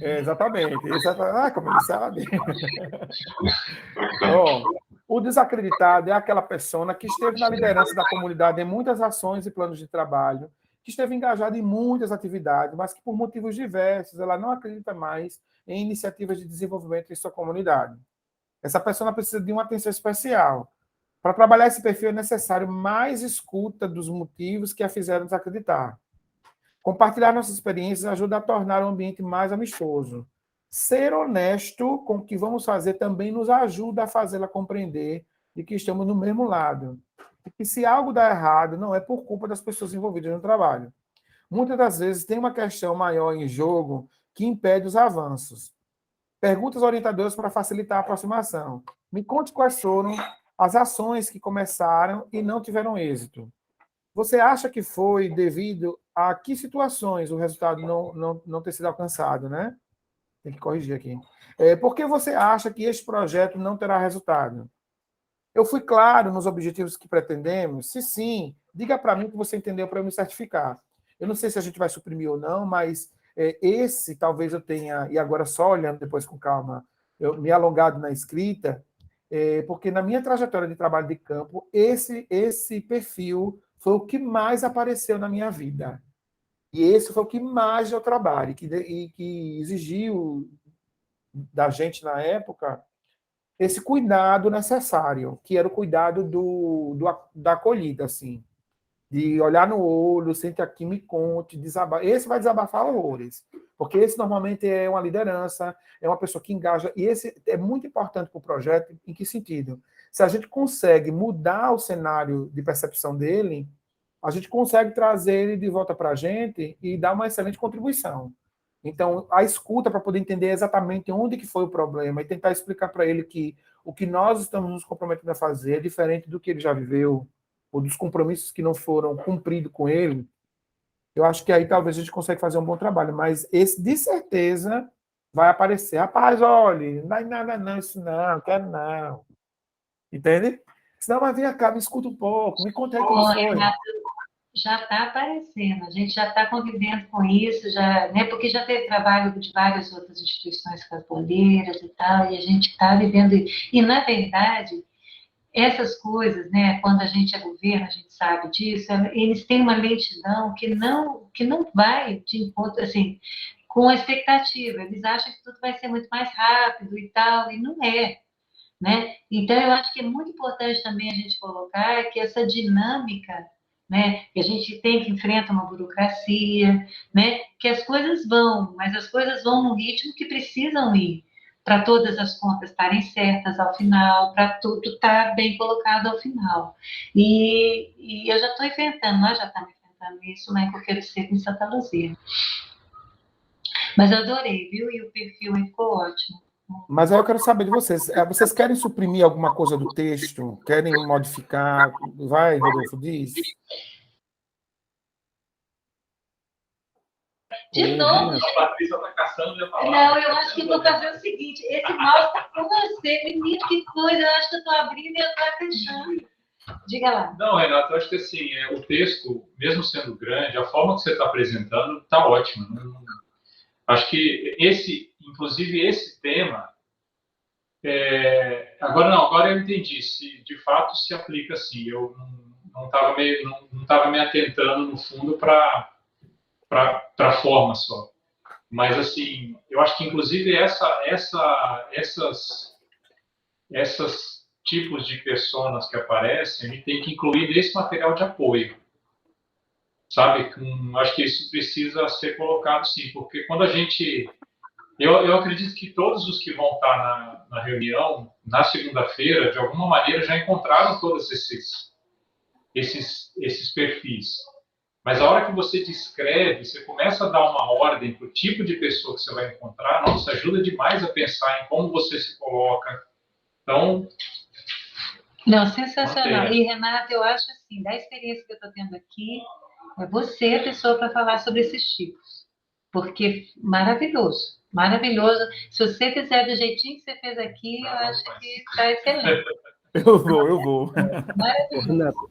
Exatamente. Ah, como ele sabe. Bom, o desacreditado é aquela pessoa que esteve na liderança da comunidade em muitas ações e planos de trabalho, que esteve engajada em muitas atividades, mas que por motivos diversos ela não acredita mais em iniciativas de desenvolvimento em sua comunidade. Essa pessoa precisa de uma atenção especial. Para trabalhar esse perfil é necessário mais escuta dos motivos que a fizeram desacreditar. Compartilhar nossas experiências ajuda a tornar o ambiente mais amistoso. Ser honesto com o que vamos fazer também nos ajuda a fazê-la compreender de que estamos no mesmo lado. E que se algo dá errado, não é por culpa das pessoas envolvidas no trabalho. Muitas das vezes tem uma questão maior em jogo que impede os avanços. Perguntas orientadoras para facilitar a aproximação. Me conte quais foram as ações que começaram e não tiveram êxito. Você acha que foi devido a que situações o resultado não ter sido alcançado, né? Tem que corrigir aqui. Por que você acha que este projeto não terá resultado? Eu fui claro nos objetivos que pretendemos? Se sim, diga para mim que você entendeu para eu me certificar. Eu não sei se a gente vai suprimir ou não, mas esse talvez eu tenha, e agora só olhando depois com calma, eu me alongado na escrita, porque na minha trajetória de trabalho de campo, esse perfil foi o que mais apareceu na minha vida. E esse foi o que mais deu trabalho, e que exigiu da gente na época esse cuidado necessário, que era o cuidado da acolhida, assim, de olhar no olho, sente aqui, me conte, desabafar. Esse vai desabafar horrores, porque esse normalmente é uma liderança, é uma pessoa que engaja, e esse é muito importante para o projeto. Em que sentido? Se a gente consegue mudar o cenário de percepção dele, a gente consegue trazer ele de volta para a gente e dar uma excelente contribuição. Então, a escuta para poder entender exatamente onde que foi o problema e tentar explicar para ele que o que nós estamos nos comprometendo a fazer é diferente do que ele já viveu, ou dos compromissos que não foram cumpridos com ele, eu acho que aí talvez a gente consiga fazer um bom trabalho, mas esse, de certeza, vai aparecer. Rapaz, olha, não é nada não, isso não, quero não. Entende? Senão, mas vem cá, me escuta um pouco, me conta aí como Bom, foi. Renato, já está aparecendo, a gente já está convivendo com isso, já, né, porque já teve trabalho de várias outras instituições capoeiras e tal, e a gente está vivendo isso. E, na verdade, essas coisas, né, quando a gente é governo, a gente sabe disso, eles têm uma lentidão que não vai de encontro, assim, com a expectativa. Eles acham que tudo vai ser muito mais rápido e tal, e não é, né? Então, eu acho que é muito importante também a gente colocar que essa dinâmica, né, que a gente tem que enfrentar uma burocracia, né, que as coisas vão, mas as coisas vão no ritmo que precisam ir, para todas as contas estarem certas ao final, para tudo estar bem colocado ao final. E eu já estou enfrentando, nós já estamos enfrentando isso lá em Coqueiro Seco, em Santa Luzia. Mas eu adorei, viu? E o perfil aí ficou ótimo. Mas aí eu quero saber de vocês. Vocês querem suprimir alguma coisa do texto? Querem modificar? Vai, Rodolfo, diz. De novo, A Patrícia está caçando a palavra. não, eu acho que vou fazer o seguinte: esse mouse está com você, menino, que coisa, eu acho que eu estou abrindo e eu estou fechando. Diga lá. Não, Renato, eu acho que assim, o texto, mesmo sendo grande, a forma que você está apresentando está ótima. Acho que inclusive esse tema, agora eu entendi se de fato se aplica assim. Eu não estava me atentando no fundo para a forma só. Mas assim, eu acho que inclusive essas tipos de personas que aparecem, a gente tem que incluir nesse material de apoio. Sabe? Acho que isso precisa ser colocado sim, porque quando a gente... Eu acredito que todos os que vão estar na reunião, na segunda-feira, de alguma maneira, já encontraram todos esses perfis. Mas a hora que você descreve, você começa a dar uma ordem para o tipo de pessoa que você vai encontrar, nossa, ajuda demais a pensar em como você se coloca. Então... Não, sensacional. Mantenha. E, Renata, eu acho assim, da experiência que eu estou tendo aqui, é você a pessoa para falar sobre esses tipos. Porque maravilhoso, maravilhoso. Se você fizer do jeitinho que você fez aqui, eu acho que está excelente. Eu vou. Renato,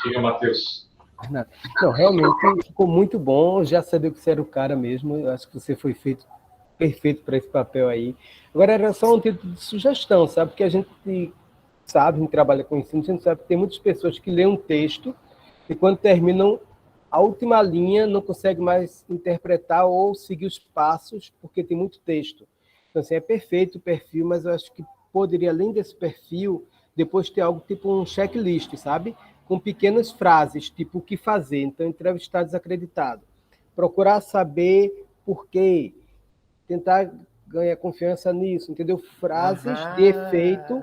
Diga, Matheus. Renato. Não, realmente ficou muito bom. Eu já sabia que você era o cara mesmo. Eu acho que você foi feito perfeito para esse papel aí. Agora era só um título de sugestão, sabe? Porque a gente sabe, a gente trabalha com ensino, a gente sabe que tem muitas pessoas que lêem um texto e quando terminam a última linha não consegue mais interpretar ou seguir os passos porque tem muito texto. Então, assim, é perfeito o perfil, mas eu acho que poderia, além desse perfil, depois ter algo tipo um checklist, sabe? Com pequenas frases, tipo o que fazer. Então, entrevistado desacreditado. Procurar saber por quê. Tentar ganhar confiança nisso, entendeu? Frases de efeito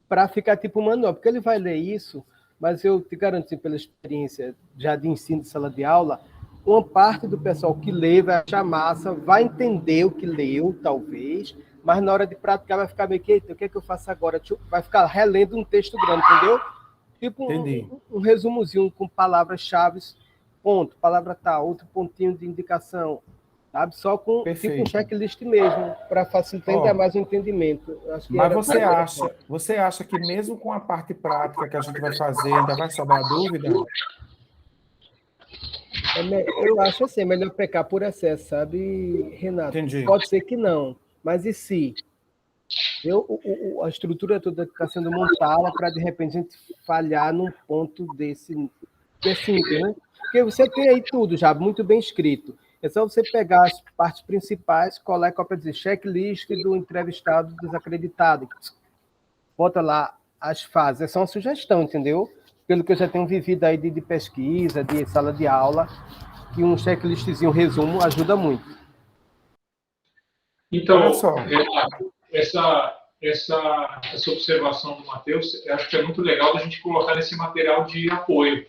para ficar tipo manual. Porque ele vai ler isso, mas eu te garanto, assim, pela experiência já de ensino de sala de aula, uma parte do pessoal que lê vai achar massa, vai entender o que leu, talvez, mas na hora de praticar vai ficar meio que, o que é que eu faço agora? Vai ficar relendo um texto grande, entendeu? Tipo um resumozinho com palavras-chave, ponto, palavra tal, outro pontinho de indicação, sabe? Só com tipo um checklist mesmo, para facilitar ainda mais o entendimento. Acho que mas você acha que mesmo com a parte prática que a gente vai fazer, ainda vai sobrar dúvida? Eu acho assim, é melhor pecar por excesso, sabe, Renato? Entendi. Pode ser que não, mas e se? A estrutura toda está sendo montada para, de repente, a gente falhar num ponto desse né? Porque você tem aí tudo já muito bem escrito. É só você pegar as partes principais, colar e copiar, dizer checklist do entrevistado desacreditado. Bota lá as fases. É só uma sugestão, entendeu? Pelo que eu já tenho vivido aí de pesquisa, de sala de aula, que um checklistzinho, resumo, ajuda muito. Então, olha só. Essa observação do Matheus, eu acho que é muito legal da gente colocar nesse material de apoio.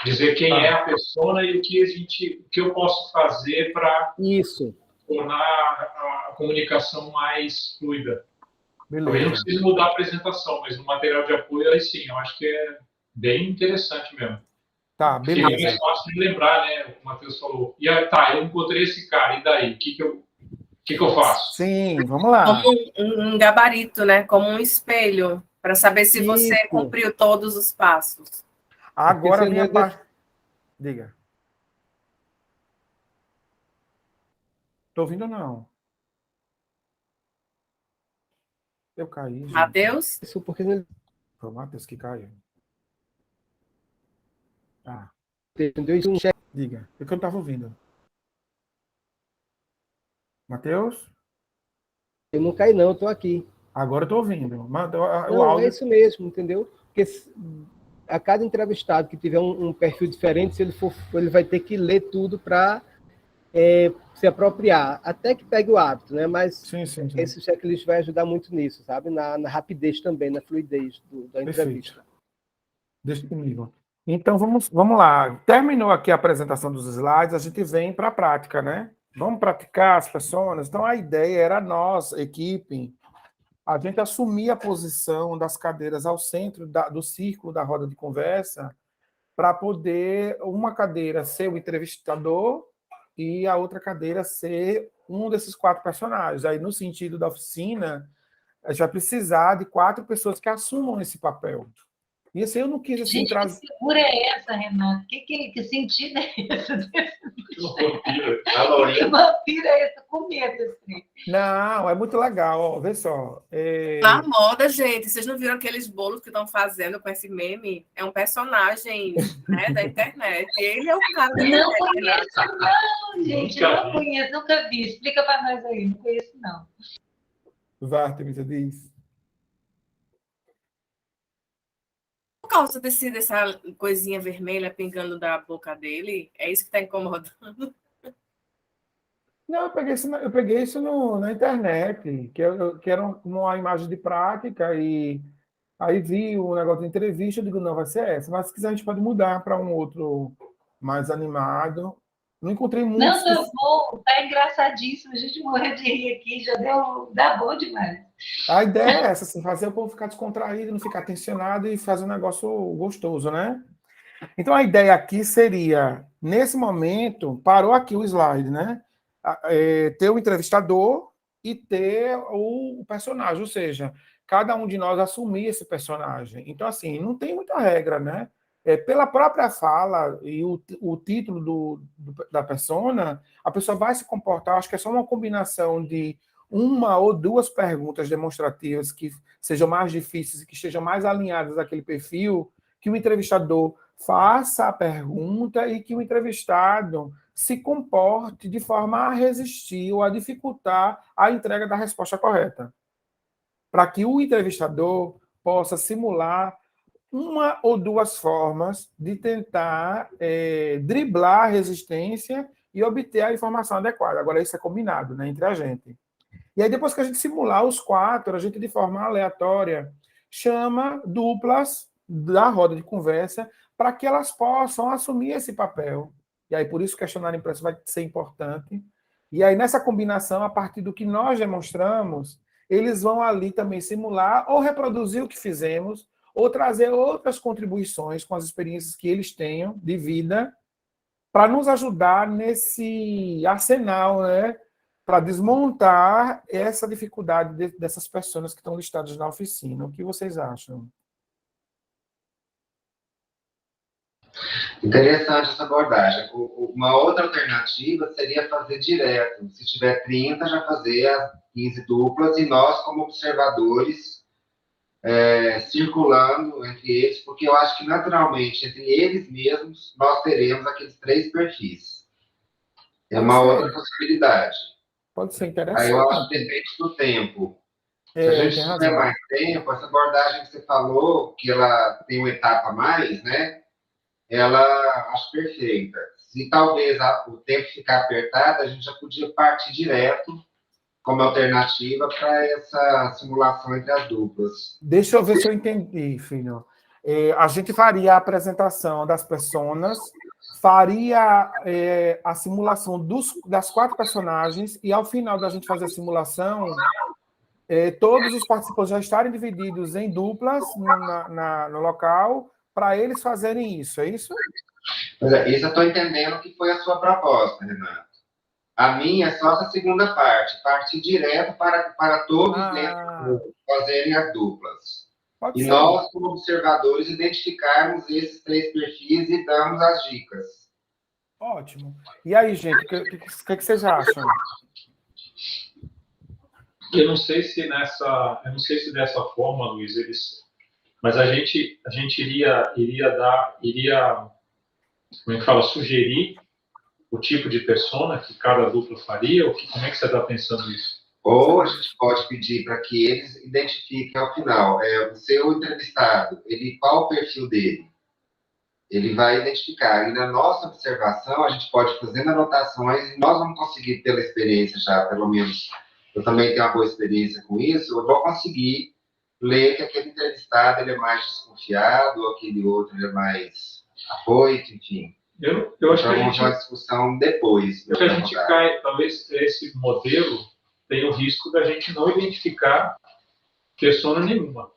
Dizer quem é a pessoa e o que eu posso fazer para tornar a comunicação mais fluida. Beleza. Eu não preciso mudar a apresentação, mas no material de apoio, aí sim, eu acho que é bem interessante mesmo. Tá, É beleza. mais fácil de lembrar, né? O que o Matheus falou. E aí, tá, eu encontrei esse cara, e daí? O que eu faço? Sim, vamos lá. Como um gabarito, né? Como um espelho, para saber se você Isso. cumpriu todos os passos. Agora você vem a não parte. Diga. Tô ouvindo, não. Eu caí, gente. Mateus? Isso porque ele Foi o Matheus que caiu. Tá, entendeu isso. diga. É que eu não estava ouvindo. Matheus? Eu não caí, não, eu tô aqui. Agora eu tô ouvindo. O Não, é áudio. isso mesmo, entendeu? Porque a cada entrevistado que tiver um perfil diferente, se ele vai ter que ler tudo para se apropriar, até que pegue o hábito, né? Mas Sim. esse checklist vai ajudar muito nisso, sabe? Na rapidez também, na fluidez da entrevista. Deixa comigo. Então, vamos lá. Terminou aqui a apresentação dos slides, a gente vem para a prática, né? Vamos praticar as pessoas. Então, a ideia era nós, equipe, a gente assumir a posição das cadeiras ao centro do círculo da roda de conversa, para poder uma cadeira ser o entrevistador e a outra cadeira ser um desses 4 personagens. Aí, no sentido da oficina, a gente vai precisar de 4 pessoas que assumam esse papel. E assim, eu não quis assim, Gente, trazer. que figura é essa, Renato? Que sentido é esse? A Lourinha. Que vampiro é esse? Com medo, assim. Não, é muito legal, ó, vê só. Na moda, gente, vocês não viram aqueles bolos que estão fazendo com esse meme? É um personagem, né, da internet. Ele é o cara da Não internet. conheço, não, gente. Não conheço, nunca vi. Explica para nós aí. Não conheço, não. Artemis, diz. Por causa dessa coisinha vermelha pingando da boca dele, é isso que está incomodando. Não, eu peguei isso na internet, que era uma imagem de prática, e aí vi o negócio de entrevista, eu digo, não, vai ser essa. Mas se quiser, a gente pode mudar para um outro mais animado. Não encontrei muitos. Não, tá bom. Tá engraçadíssimo. A gente morreu de rir aqui. Já dá bom demais. A ideia é essa, assim, fazer o povo ficar descontraído, não ficar tensionado e fazer um negócio gostoso, né? Então, a ideia aqui seria, nesse momento, parou aqui o slide, né? Ter o entrevistador e ter o personagem, ou seja, cada um de nós assumir esse personagem. Então, assim, não tem muita regra, né? Pela própria fala e o título da persona, a pessoa vai se comportar, acho que é só uma combinação de uma ou 2 perguntas demonstrativas que sejam mais difíceis e que estejam mais alinhadas àquele perfil, que o entrevistador faça a pergunta e que o entrevistado se comporte de forma a resistir ou a dificultar a entrega da resposta correta. Para que o entrevistador possa simular uma ou 2 formas de tentar driblar a resistência e obter a informação adequada. Agora, isso é combinado, né, entre a gente. E aí, depois que a gente simular os 4, a gente, de forma aleatória, chama duplas da roda de conversa para que elas possam assumir esse papel. E aí, por isso, o questionário impresso vai ser importante. E aí, nessa combinação, a partir do que nós demonstramos, eles vão ali também simular ou reproduzir o que fizemos, ou trazer outras contribuições com as experiências que eles tenham de vida, para nos ajudar nesse arsenal, né? Para desmontar essa dificuldade dessas pessoas que estão listadas na oficina. O que vocês acham? Interessante essa abordagem. Uma outra alternativa seria fazer direto. Se tiver 30, já fazer as 15 duplas e nós, como observadores, circulando entre eles, porque eu acho que, naturalmente, entre eles mesmos, nós teremos aqueles 3 perfis. É uma outra possibilidade. Pode ser interessante. Aí eu acho que depende do tempo. Se a gente tiver mais tempo, essa abordagem que você falou, que ela tem uma etapa a mais, né? Ela acho perfeita. Se talvez o tempo ficar apertado, a gente já podia partir direto como alternativa para essa simulação entre as duplas. Deixa eu ver se eu entendi, filho. A gente faria a apresentação das personas, faria a simulação das 4 personagens, e ao final da gente fazer a simulação, todos os participantes já estarem divididos em duplas no local, para eles fazerem isso, é isso? Pois é, isso eu estou entendendo que foi a sua proposta, Renato. A minha é só essa segunda parte, partir direto para todos dentro fazerem as duplas. Pode E ser. nós, como observadores, identificarmos esses 3 perfis e damos as dicas. Ótimo. E aí, gente, o que vocês acham? Eu não sei se dessa forma, Luiz, mas a gente iria, como é que fala, sugerir o tipo de persona que cada dupla faria, como é que você está pensando isso? Ou a gente pode pedir para que eles identifiquem ao final, o seu entrevistado, qual o perfil dele? Ele vai identificar. E na nossa observação, a gente pode fazer anotações, e nós vamos conseguir, pela experiência já, pelo menos, eu também tenho uma boa experiência com isso, eu vou conseguir ler que aquele entrevistado ele é mais desconfiado, aquele outro ele é mais afoito, enfim. Eu acho que a gente... uma discussão depois. Acho que a gente cai, talvez esse modelo tenha o risco da gente não identificar persona nenhuma.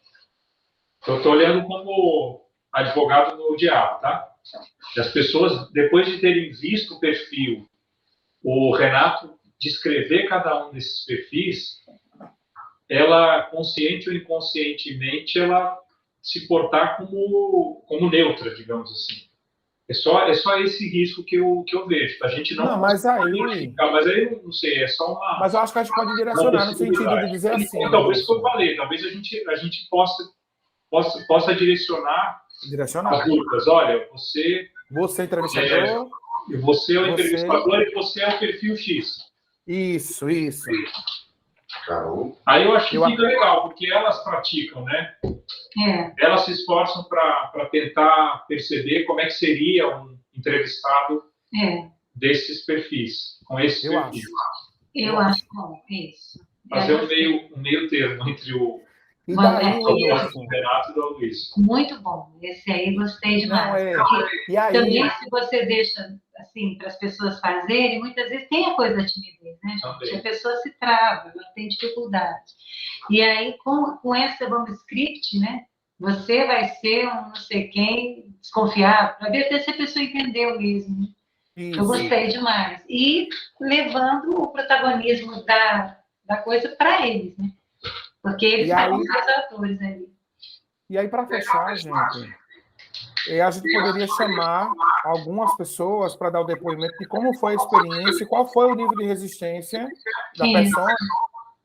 Eu estou olhando como advogado no diabo, tá? E as pessoas, depois de terem visto o perfil, o Renato descrever cada um desses perfis, ela, consciente ou inconscientemente, ela se portar como neutra, digamos assim. É só esse risco que eu vejo. A gente não mas aí eu não sei, é só uma... Mas eu acho que a gente pode direcionar no sentido de dizer assim. Então, talvez o que eu falei, talvez a gente possa direcionar as dúvidas. Olha, você é entrevistador. Você é o entrevistador e você é o perfil X. Isso. Aí eu acho que fica legal, porque elas praticam, né? Elas se esforçam para tentar perceber como é que seria um entrevistado desses perfis, com esses perfis. Eu acho bom, isso. Fazer um meio termo entre o Renato e o Luiz. Muito bom. Esse aí gostei demais. E aí... Também, se você deixa assim, para as pessoas fazerem, muitas vezes tem a coisa da timidez, né, gente? A pessoa se trava, ela tem dificuldade. E aí, com essa script, né, você vai ser um não sei quem desconfiado, para ver até se a pessoa entendeu mesmo. Isso. Eu gostei demais. E levando o protagonismo da coisa para eles, né? Porque eles são os atores ali. E aí, para fechar, gente, a gente poderia chamar algumas pessoas para dar o depoimento de como foi a experiência e qual foi o nível de resistência da pessoa,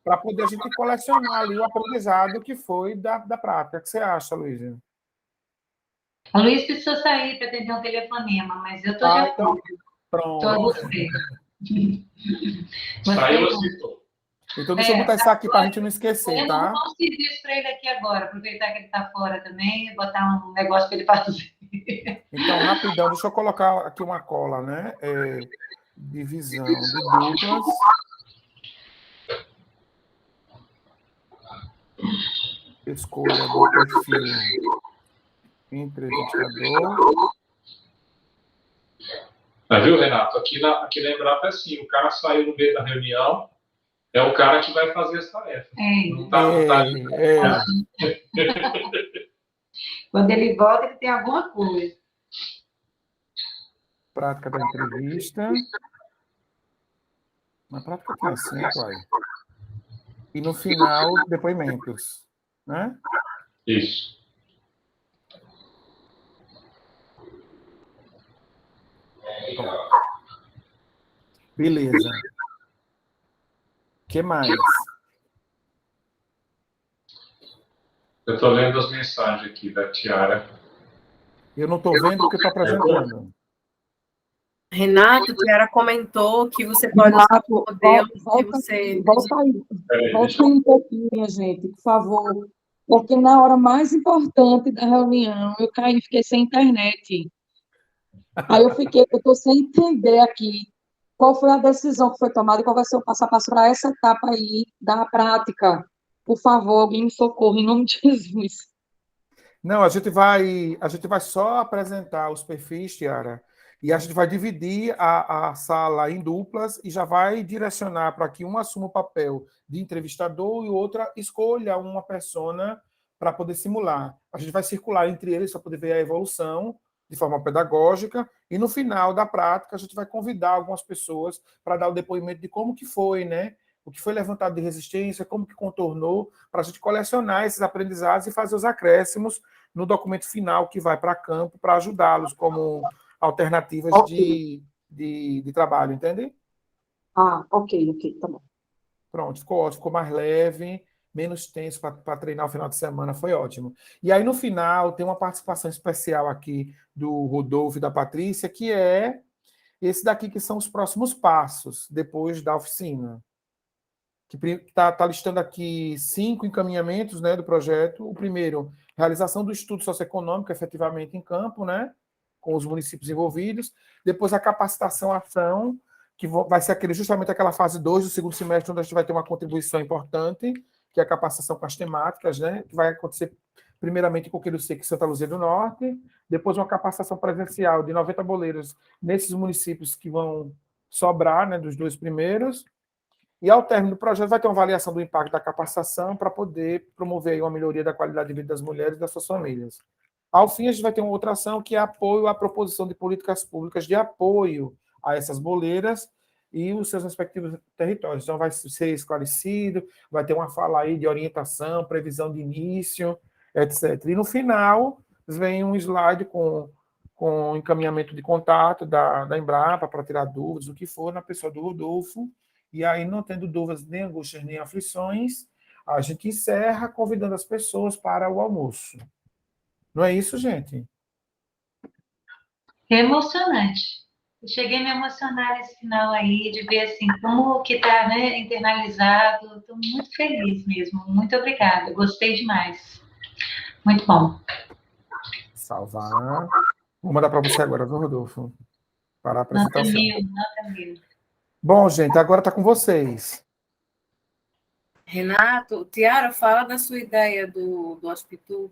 para poder a gente colecionar ali o aprendizado que foi da prática. O que você acha, Luísa? A Luísa precisou sair para atender um telefonema, mas eu estou de acordo. Pronto. Estou a você. Saiu, assistou. Então, deixa eu botar isso aqui para a gente não esquecer, tá? Eu vou dar um serviço para ele aqui agora, aproveitar que ele está fora também e botar um negócio para ele fazer. Então, rapidão, deixa eu colocar aqui uma cola, né? Divisão de duplas. Escolha do perfil entrevistador. Viu, Renato? Aqui na Embrapa é assim, o cara saiu no meio da reunião, é o cara que vai fazer as tarefas. Não tá. Quando ele volta, ele tem alguma coisa. Prática da entrevista. Na prática tem assim, pai. E no final, depoimentos. Né? Isso. Bom. Beleza. O que mais? Eu estou lendo as mensagens aqui da Tiara. Eu não estou vendo porque estou apresentando. Renato, Tiara comentou que você pode usar o modelo que você... Volta aí um pouquinho, minha gente, por favor. Porque na hora mais importante da reunião, eu caí e fiquei sem internet. Aí eu estou sem entender aqui qual foi a decisão que foi tomada e qual vai ser o passo a passo para essa etapa aí da prática. Por favor, alguém me socorra, em nome de Jesus. Não, a gente vai só apresentar os perfis, Tiara, e a gente vai dividir a sala em duplas e já vai direcionar para que um assuma o papel de entrevistador e outra escolha uma persona para poder simular. A gente vai circular entre eles para poder ver a evolução de forma pedagógica, e no final da prática a gente vai convidar algumas pessoas para dar o depoimento de como que foi, né? O que foi levantado de resistência, como que contornou, para a gente colecionar esses aprendizados e fazer os acréscimos no documento final que vai para campo para ajudá-los como alternativas de trabalho, entende? Ok, tá bom. Pronto, ficou ótimo, ficou mais leve, menos tenso para treinar o final de semana, foi ótimo. E aí, no final, tem uma participação especial aqui do Rodolfo e da Patrícia, que é esse daqui, que são os próximos passos, depois da oficina. Que está listando aqui 5 encaminhamentos, né, do projeto. O primeiro, realização do estudo socioeconômico, efetivamente em campo, né, com os municípios envolvidos. Depois, a capacitação-ação, que vai ser justamente aquela fase 2 do segundo semestre, onde a gente vai ter uma contribuição importante, que é a capacitação com as temáticas, né, que vai acontecer primeiramente em Coqueiro Seco e Santa Luzia do Norte, depois uma capacitação presencial de 90 boleiros nesses municípios que vão sobrar, né, dos 2 primeiros, e ao término do projeto vai ter uma avaliação do impacto da capacitação para poder promover aí uma melhoria da qualidade de vida das mulheres e das suas famílias. Ao fim, a gente vai ter uma outra ação que é apoio à proposição de políticas públicas de apoio a essas boleiras e os seus respectivos territórios. Então, vai ser esclarecido, vai ter uma fala aí de orientação, previsão de início, etc. E, no final, vem um slide com encaminhamento de contato da Embrapa para tirar dúvidas, o que for, na pessoa do Rodolfo. E aí, não tendo dúvidas, nem angústias, nem aflições, a gente encerra convidando as pessoas para o almoço. Não é isso, gente? É emocionante. Eu cheguei a me emocionar nesse final aí, de ver assim, como que está, né, internalizado. Estou muito feliz mesmo. Muito obrigada. Gostei demais. Muito bom. Salvar. Vou mandar para você agora, viu, Rodolfo? Para a apresentação. Nota mil. Bom, gente, agora está com vocês. Renato, Tiara, fala da sua ideia do hospital.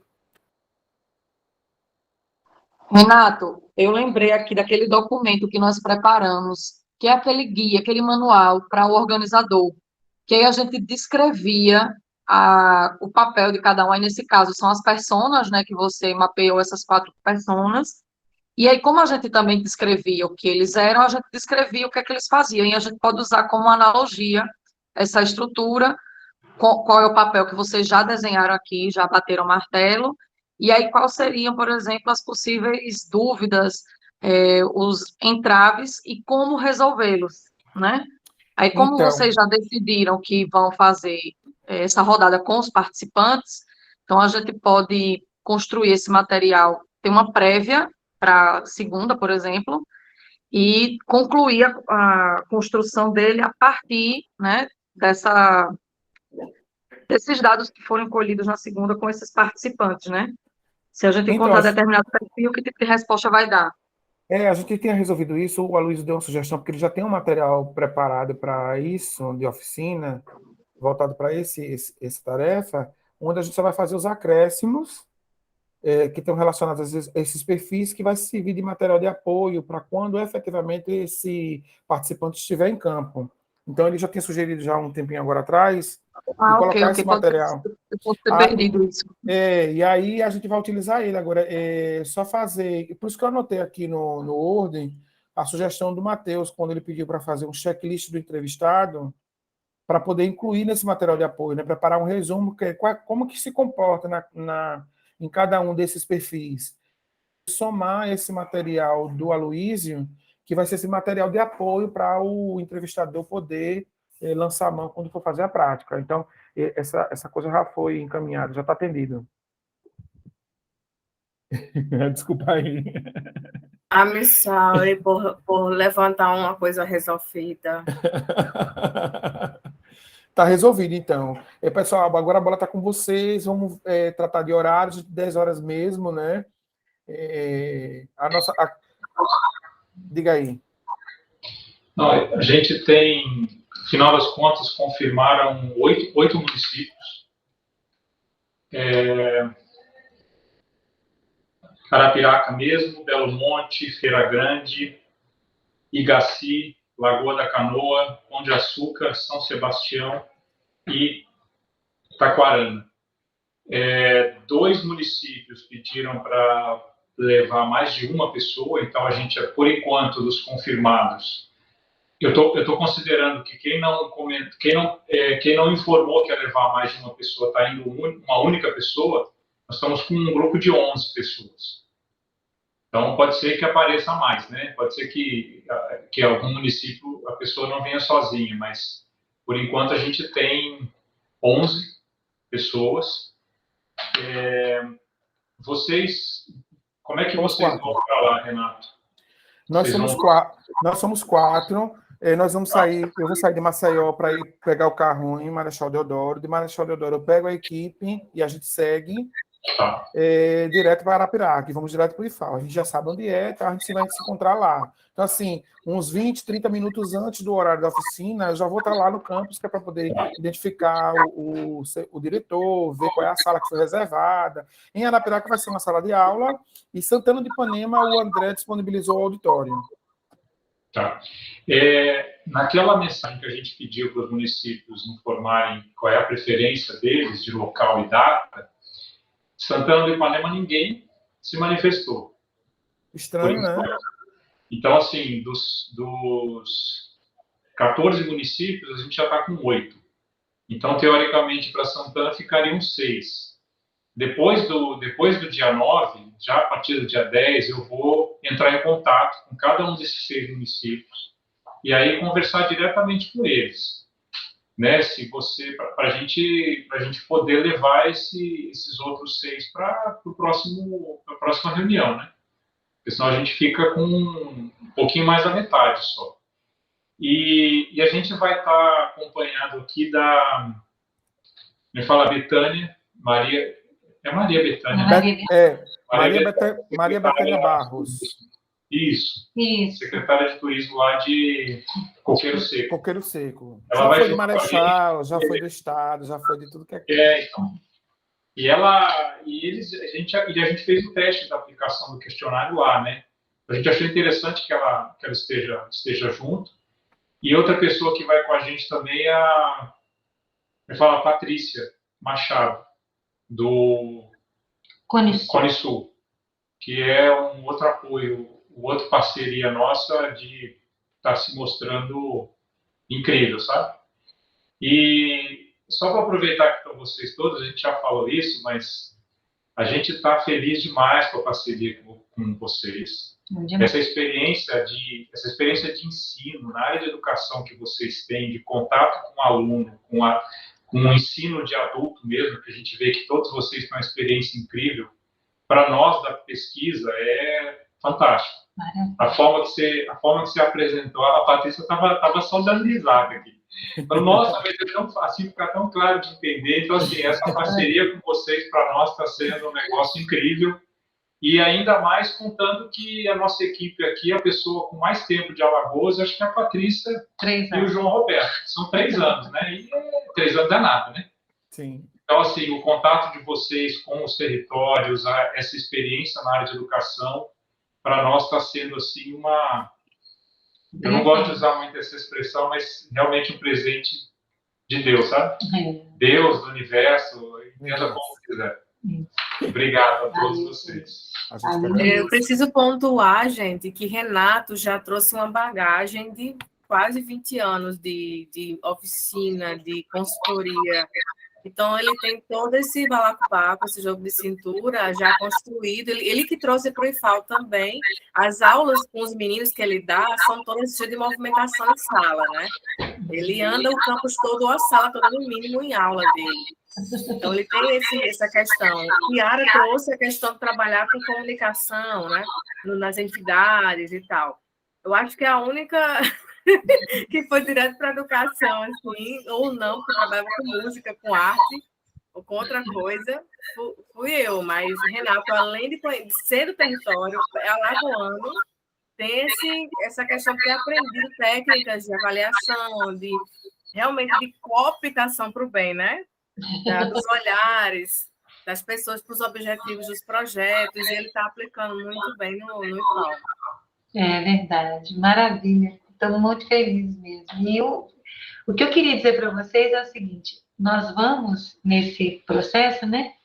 Renato, eu lembrei aqui daquele documento que nós preparamos, que é aquele guia, aquele manual para o organizador, que aí a gente descrevia o papel de cada um. Aí, nesse caso, são as personas, né, que você mapeou essas 4 personas. E aí, como a gente também descrevia o que eles eram, a gente descrevia o que é que eles faziam. E a gente pode usar como analogia essa estrutura, qual é o papel que vocês já desenharam aqui, já bateram martelo, e aí quais seriam, por exemplo, as possíveis dúvidas, os entraves e como resolvê-los, né? Aí, como Então, vocês já decidiram que vão fazer essa rodada com os participantes, então a gente pode construir esse material, ter uma prévia para segunda, por exemplo, e concluir a construção dele a partir, né, desses dados que foram colhidos na segunda com esses participantes, né? Se a gente encontrar determinado perfil, que tipo de resposta vai dar? a gente tinha resolvido isso, o Aloysio deu uma sugestão, porque ele já tem um material preparado para isso, de oficina, voltado para essa tarefa, onde a gente só vai fazer os acréscimos que estão relacionados a esses perfis, que vai servir de material de apoio para quando efetivamente esse participante estiver em campo. Então, ele já tinha sugerido já um tempinho agora atrás, de colocar esse material. Eu posso ter perdido isso. E aí a gente vai utilizar ele agora. Só fazer. Por isso que eu anotei aqui no Ordem a sugestão do Matheus, quando ele pediu para fazer um checklist do entrevistado, para poder incluir nesse material de apoio, né? Preparar um resumo, como que se comporta em cada um desses perfis. Somar esse material do Aloysio, que vai ser esse material de apoio para o entrevistador poder lançar a mão quando for fazer a prática. Então, essa coisa já foi encaminhada, já está atendido. Desculpa aí. I'm sorry por levantar uma coisa resolvida. Está resolvido, então. Pessoal, agora a bola está com vocês. Vamos tratar de horários, de 10 horas mesmo, né? Diga aí. Não, a gente tem, no final das contas, confirmaram 8 municípios. Carapiraca mesmo, Belo Monte, Feira Grande, Igaci, Lagoa da Canoa, Pão de Açúcar, São Sebastião e Taquarana. 2 municípios pediram para levar mais de uma pessoa, então a gente, por enquanto, dos confirmados, eu tô considerando que quem não informou que ia levar mais de uma pessoa está indo uma única pessoa, nós estamos com um grupo de 11 pessoas. Então, pode ser que apareça mais, né? Pode ser que algum município a pessoa não venha sozinha, mas, por enquanto, a gente tem 11 pessoas. Vocês, como é que vocês vão para lá, Renato? Nós somos quatro. Nós vamos sair, eu vou sair de Maceió para ir pegar o carro em Marechal Deodoro. De Marechal Deodoro eu pego a equipe e a gente segue direto para Arapiraca, e vamos direto para o IFAL. A gente já sabe onde é, então a gente vai se encontrar lá. Então, assim, uns 20, 30 minutos antes do horário da oficina, eu já vou estar lá no campus, que é para poder identificar o diretor, ver qual é a sala que foi reservada. Em Arapiraca vai ser uma sala de aula, e Santana de Ipanema, o André disponibilizou o auditório. Tá. Naquela mensagem que a gente pediu para os municípios informarem qual é a preferência deles de local e data, Santana do Ipanema ninguém se manifestou. Estranho, né? Então, assim, dos 14 municípios, a gente já está com 8. Então, teoricamente, para Santana ficariam 6. Depois do dia 9, já a partir do dia 10, eu vou entrar em contato com cada um desses 6 municípios e aí conversar diretamente com eles, né? Se você, para a gente poder levar esses outros 6 para a próxima reunião, né? Porque senão a gente fica com um pouquinho mais da metade só. E a gente vai estar acompanhado aqui me fala Betânia, Maria Betânia, né? Maria Betânia Barros. Isso. Secretária de Turismo lá de Coqueiro Seco. Coqueiro Seco. Ela já foi de Marechal, já foi do Estado, já foi de tudo que é. Então. E a gente fez o teste da aplicação do questionário lá, né? A gente achou interessante que ela esteja junto. E outra pessoa que vai com a gente também é a Patrícia Machado, do Cone Sul, que é um outro apoio, outra parceria nossa de estar se mostrando incrível, sabe? E só para aproveitar que estão vocês todos, a gente já falou isso, mas a gente está feliz demais com a parceria com vocês. Essa experiência de ensino na área de educação que vocês têm, de contato com o aluno, com o ensino de adulto mesmo, que a gente vê que todos vocês têm uma experiência incrível, para nós da pesquisa é fantástico. A forma que você apresentou, a Patrícia estava só dando risada aqui. Então, nossa, mas é tão fácil, ficar tão claro de entender. Então, assim, essa parceria com vocês, para nós, está sendo um negócio incrível. E ainda mais contando que a nossa equipe aqui, a pessoa com mais tempo de Alagoas, acho que é a Patrícia e o João Roberto. São 3 anos, né? E 3 anos é nada, né? Sim. Então, assim, o contato de vocês com os territórios, essa experiência na área de educação, para nós está sendo, assim, eu não gosto de usar muito essa expressão, mas realmente um presente de Deus, sabe? Deus, do universo, entenda como quiser. Obrigado a todos vocês. Eu preciso pontuar, gente, que Renato já trouxe uma bagagem de quase 20 anos de oficina, de consultoria. Então, ele tem todo esse balacobaco, esse jogo de cintura já construído. Ele que trouxe para o IFAL também. As aulas com os meninos que ele dá são todas cheias de movimentação em sala, né? Ele anda o campus todo, ou a sala toda, no mínimo, em aula dele. Então, ele tem essa questão. Kiara trouxe a questão de trabalhar com comunicação, né? Nas entidades e tal. Eu acho que é a única que foi direto para a educação, assim, ou não, porque trabalhava com música, com arte, ou com outra coisa, fui eu. Mas Renato, além de ser do território, alagoano, tem essa questão de ter aprendido técnicas de avaliação, de realmente de cooptação para o bem, né? Dos olhares das pessoas para os objetivos dos projetos, e ele está aplicando muito bem no IFAL. É verdade, maravilha. Estamos muito felizes mesmo. E o que eu queria dizer para vocês é o seguinte: nós vamos nesse processo, né?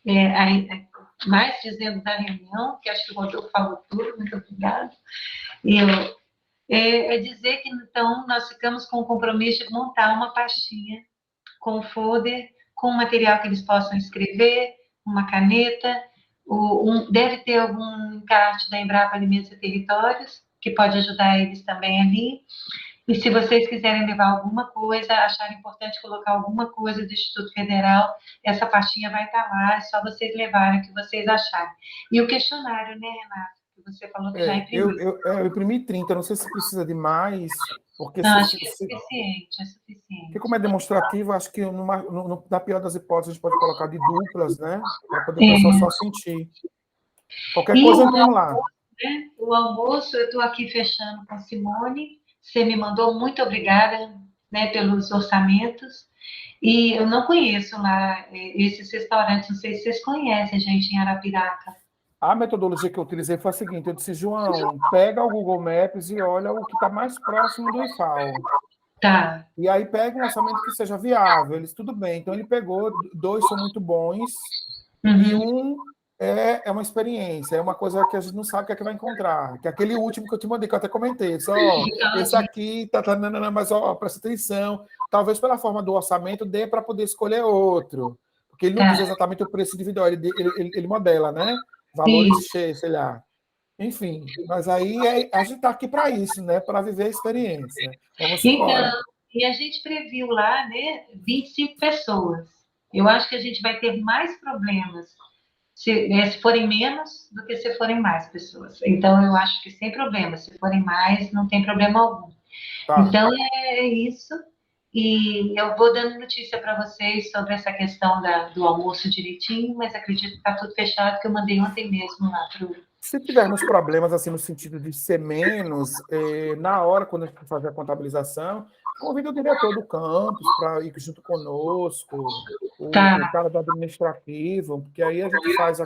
mais dizendo da reunião, que acho que o Rodolfo falou tudo, muito obrigada. É dizer que, então, nós ficamos com o compromisso de montar uma pastinha com folder, com material que eles possam escrever, uma caneta, deve ter algum encarte da Embrapa Alimentos e Territórios, que pode ajudar eles também ali. E se vocês quiserem levar alguma coisa, acharem importante colocar alguma coisa do Instituto Federal, essa pastinha vai estar lá, é só vocês levarem o que vocês acharem. E o questionário, né, Renato? Que você falou que já imprimiu. Eu imprimi 30, não sei se precisa de mais, porque Não, acho que é suficiente, é suficiente. Porque como é demonstrativo, acho que na pior das hipóteses a gente pode colocar de duplas, né? Para poder o pessoal só sentir. Qualquer coisa entra lá. Né? O almoço, eu estou aqui fechando com a Simone. Você me mandou, muito obrigada, né, pelos orçamentos. E eu não conheço lá esses restaurantes, não sei se vocês conhecem, gente, em Arapiraca. A metodologia que eu utilizei foi a seguinte: eu disse, João, pega o Google Maps e olha o que está mais próximo do IFAO. Tá. E aí pega um orçamento que seja viável. Eles, tudo bem. Então, ele pegou, 2 são muito bons, e um é uma experiência, é uma coisa que a gente não sabe o que é que vai encontrar. Que é aquele último que eu te mandei, que eu até comentei. Só, esse aqui, mas presta atenção. Talvez pela forma do orçamento dê para poder escolher outro. Porque ele não diz exatamente o preço individual, ele modela, né? Valores cheios, sei lá. Enfim, mas aí a gente está aqui para isso, né? Para viver a experiência. Vamos embora. Então, e a gente previu lá, né, 25 pessoas. Eu acho que a gente vai ter mais problemas se forem menos do que se forem mais pessoas. Então, eu acho que sem problema. Se forem mais, não tem problema algum. Tá. Então, é isso. E eu vou dando notícia para vocês sobre essa questão do almoço direitinho, mas acredito que está tudo fechado, que eu mandei ontem mesmo lá para o... Se tivermos problemas, assim, no sentido de ser menos, na hora, quando a gente fazer a contabilização, convida o diretor do campus para ir junto conosco, o cara do administrativo, porque aí a gente faz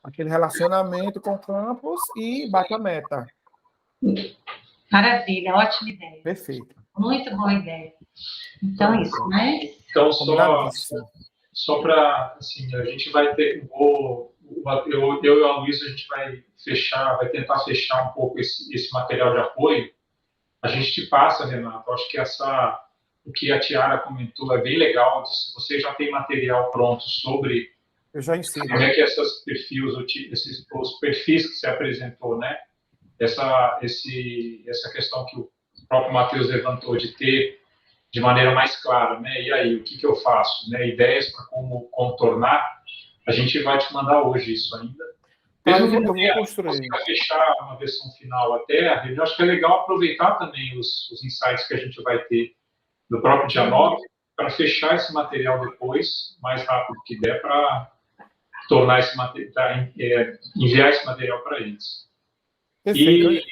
aquele relacionamento com o campus e bate a meta. Maravilha, ótima ideia. Perfeito. Muito boa ideia. Então, isso, né? Então, só para, assim, a gente vai ter, eu e a Luísa, a gente vai tentar fechar um pouco esse material de apoio. A gente te passa, Renato, acho que o que a Tiara comentou é bem legal. Se você já tem material pronto sobre eu já ensino. Como é que os perfis que você apresentou, né? Essa questão que o próprio Matheus levantou de ter de maneira mais clara, né? E aí, o que eu faço? Né? Ideias para como contornar. A gente vai te mandar hoje isso ainda. Eu vou construir. Para fechar uma versão final até a reunião, acho que é legal aproveitar também os insights que a gente vai ter no próprio dia 9 para fechar esse material depois, mais rápido que der, para tornar esse material, enviar esse material para eles. E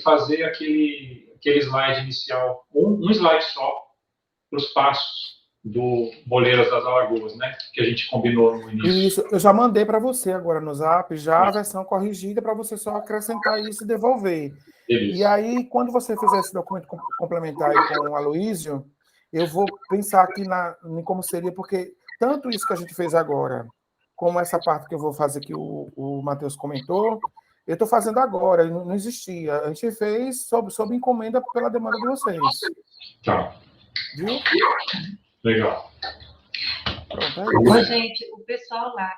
fazer aquele slide inicial, um slide só, para os passos do Boleiras das Alagoas, né? Que a gente combinou no início. Isso, eu já mandei para você agora no Zap, já a versão corrigida, para você só acrescentar isso e devolver. Beleza. E aí, quando você fizer esse documento complementar aí com o Aloísio, eu vou pensar aqui em como seria, porque tanto isso que a gente fez agora, como essa parte que eu vou fazer que o Matheus comentou, eu estou fazendo agora, não existia. A gente fez sob encomenda pela demanda de vocês. Tá. Viu? Legal. Pronto, gente, o pessoal lá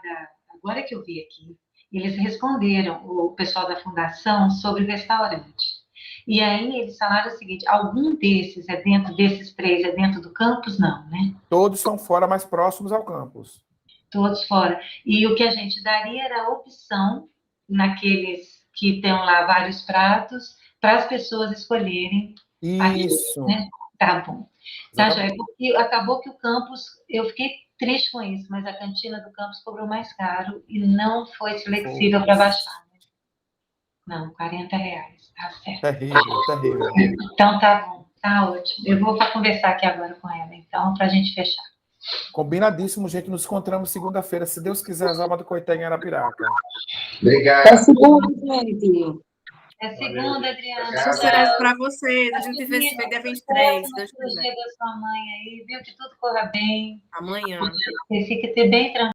agora que eu vi aqui, eles responderam, o pessoal da fundação, sobre o restaurante. E aí eles falaram o seguinte: algum desses desses 3 é dentro do campus? Não, né? Todos são fora, mais próximos ao campus. Todos fora. E o que a gente daria era a opção, naqueles que tem lá vários pratos, para as pessoas escolherem. Isso. Aqui, né? Tá bom. Tá, já, porque acabou que o campus, eu fiquei triste com isso, mas a cantina do campus cobrou mais caro e não foi flexível para baixar. Né? Não, R$40, tá certo. Terrível. Então tá bom, tá ótimo. Eu vou conversar aqui agora com ela, então, para a gente fechar. Combinadíssimo, gente. Nos encontramos segunda-feira, se Deus quiser, as almas do Coité em Arapiraca. Obrigado. É segunda, gente. É segunda, Adriana. Sucesso para vocês. A gente vê se dia 23. Deus quiser. Da sua mãe aí, viu? Que tudo corra bem. Amanhã. Você fica bem tranquilo.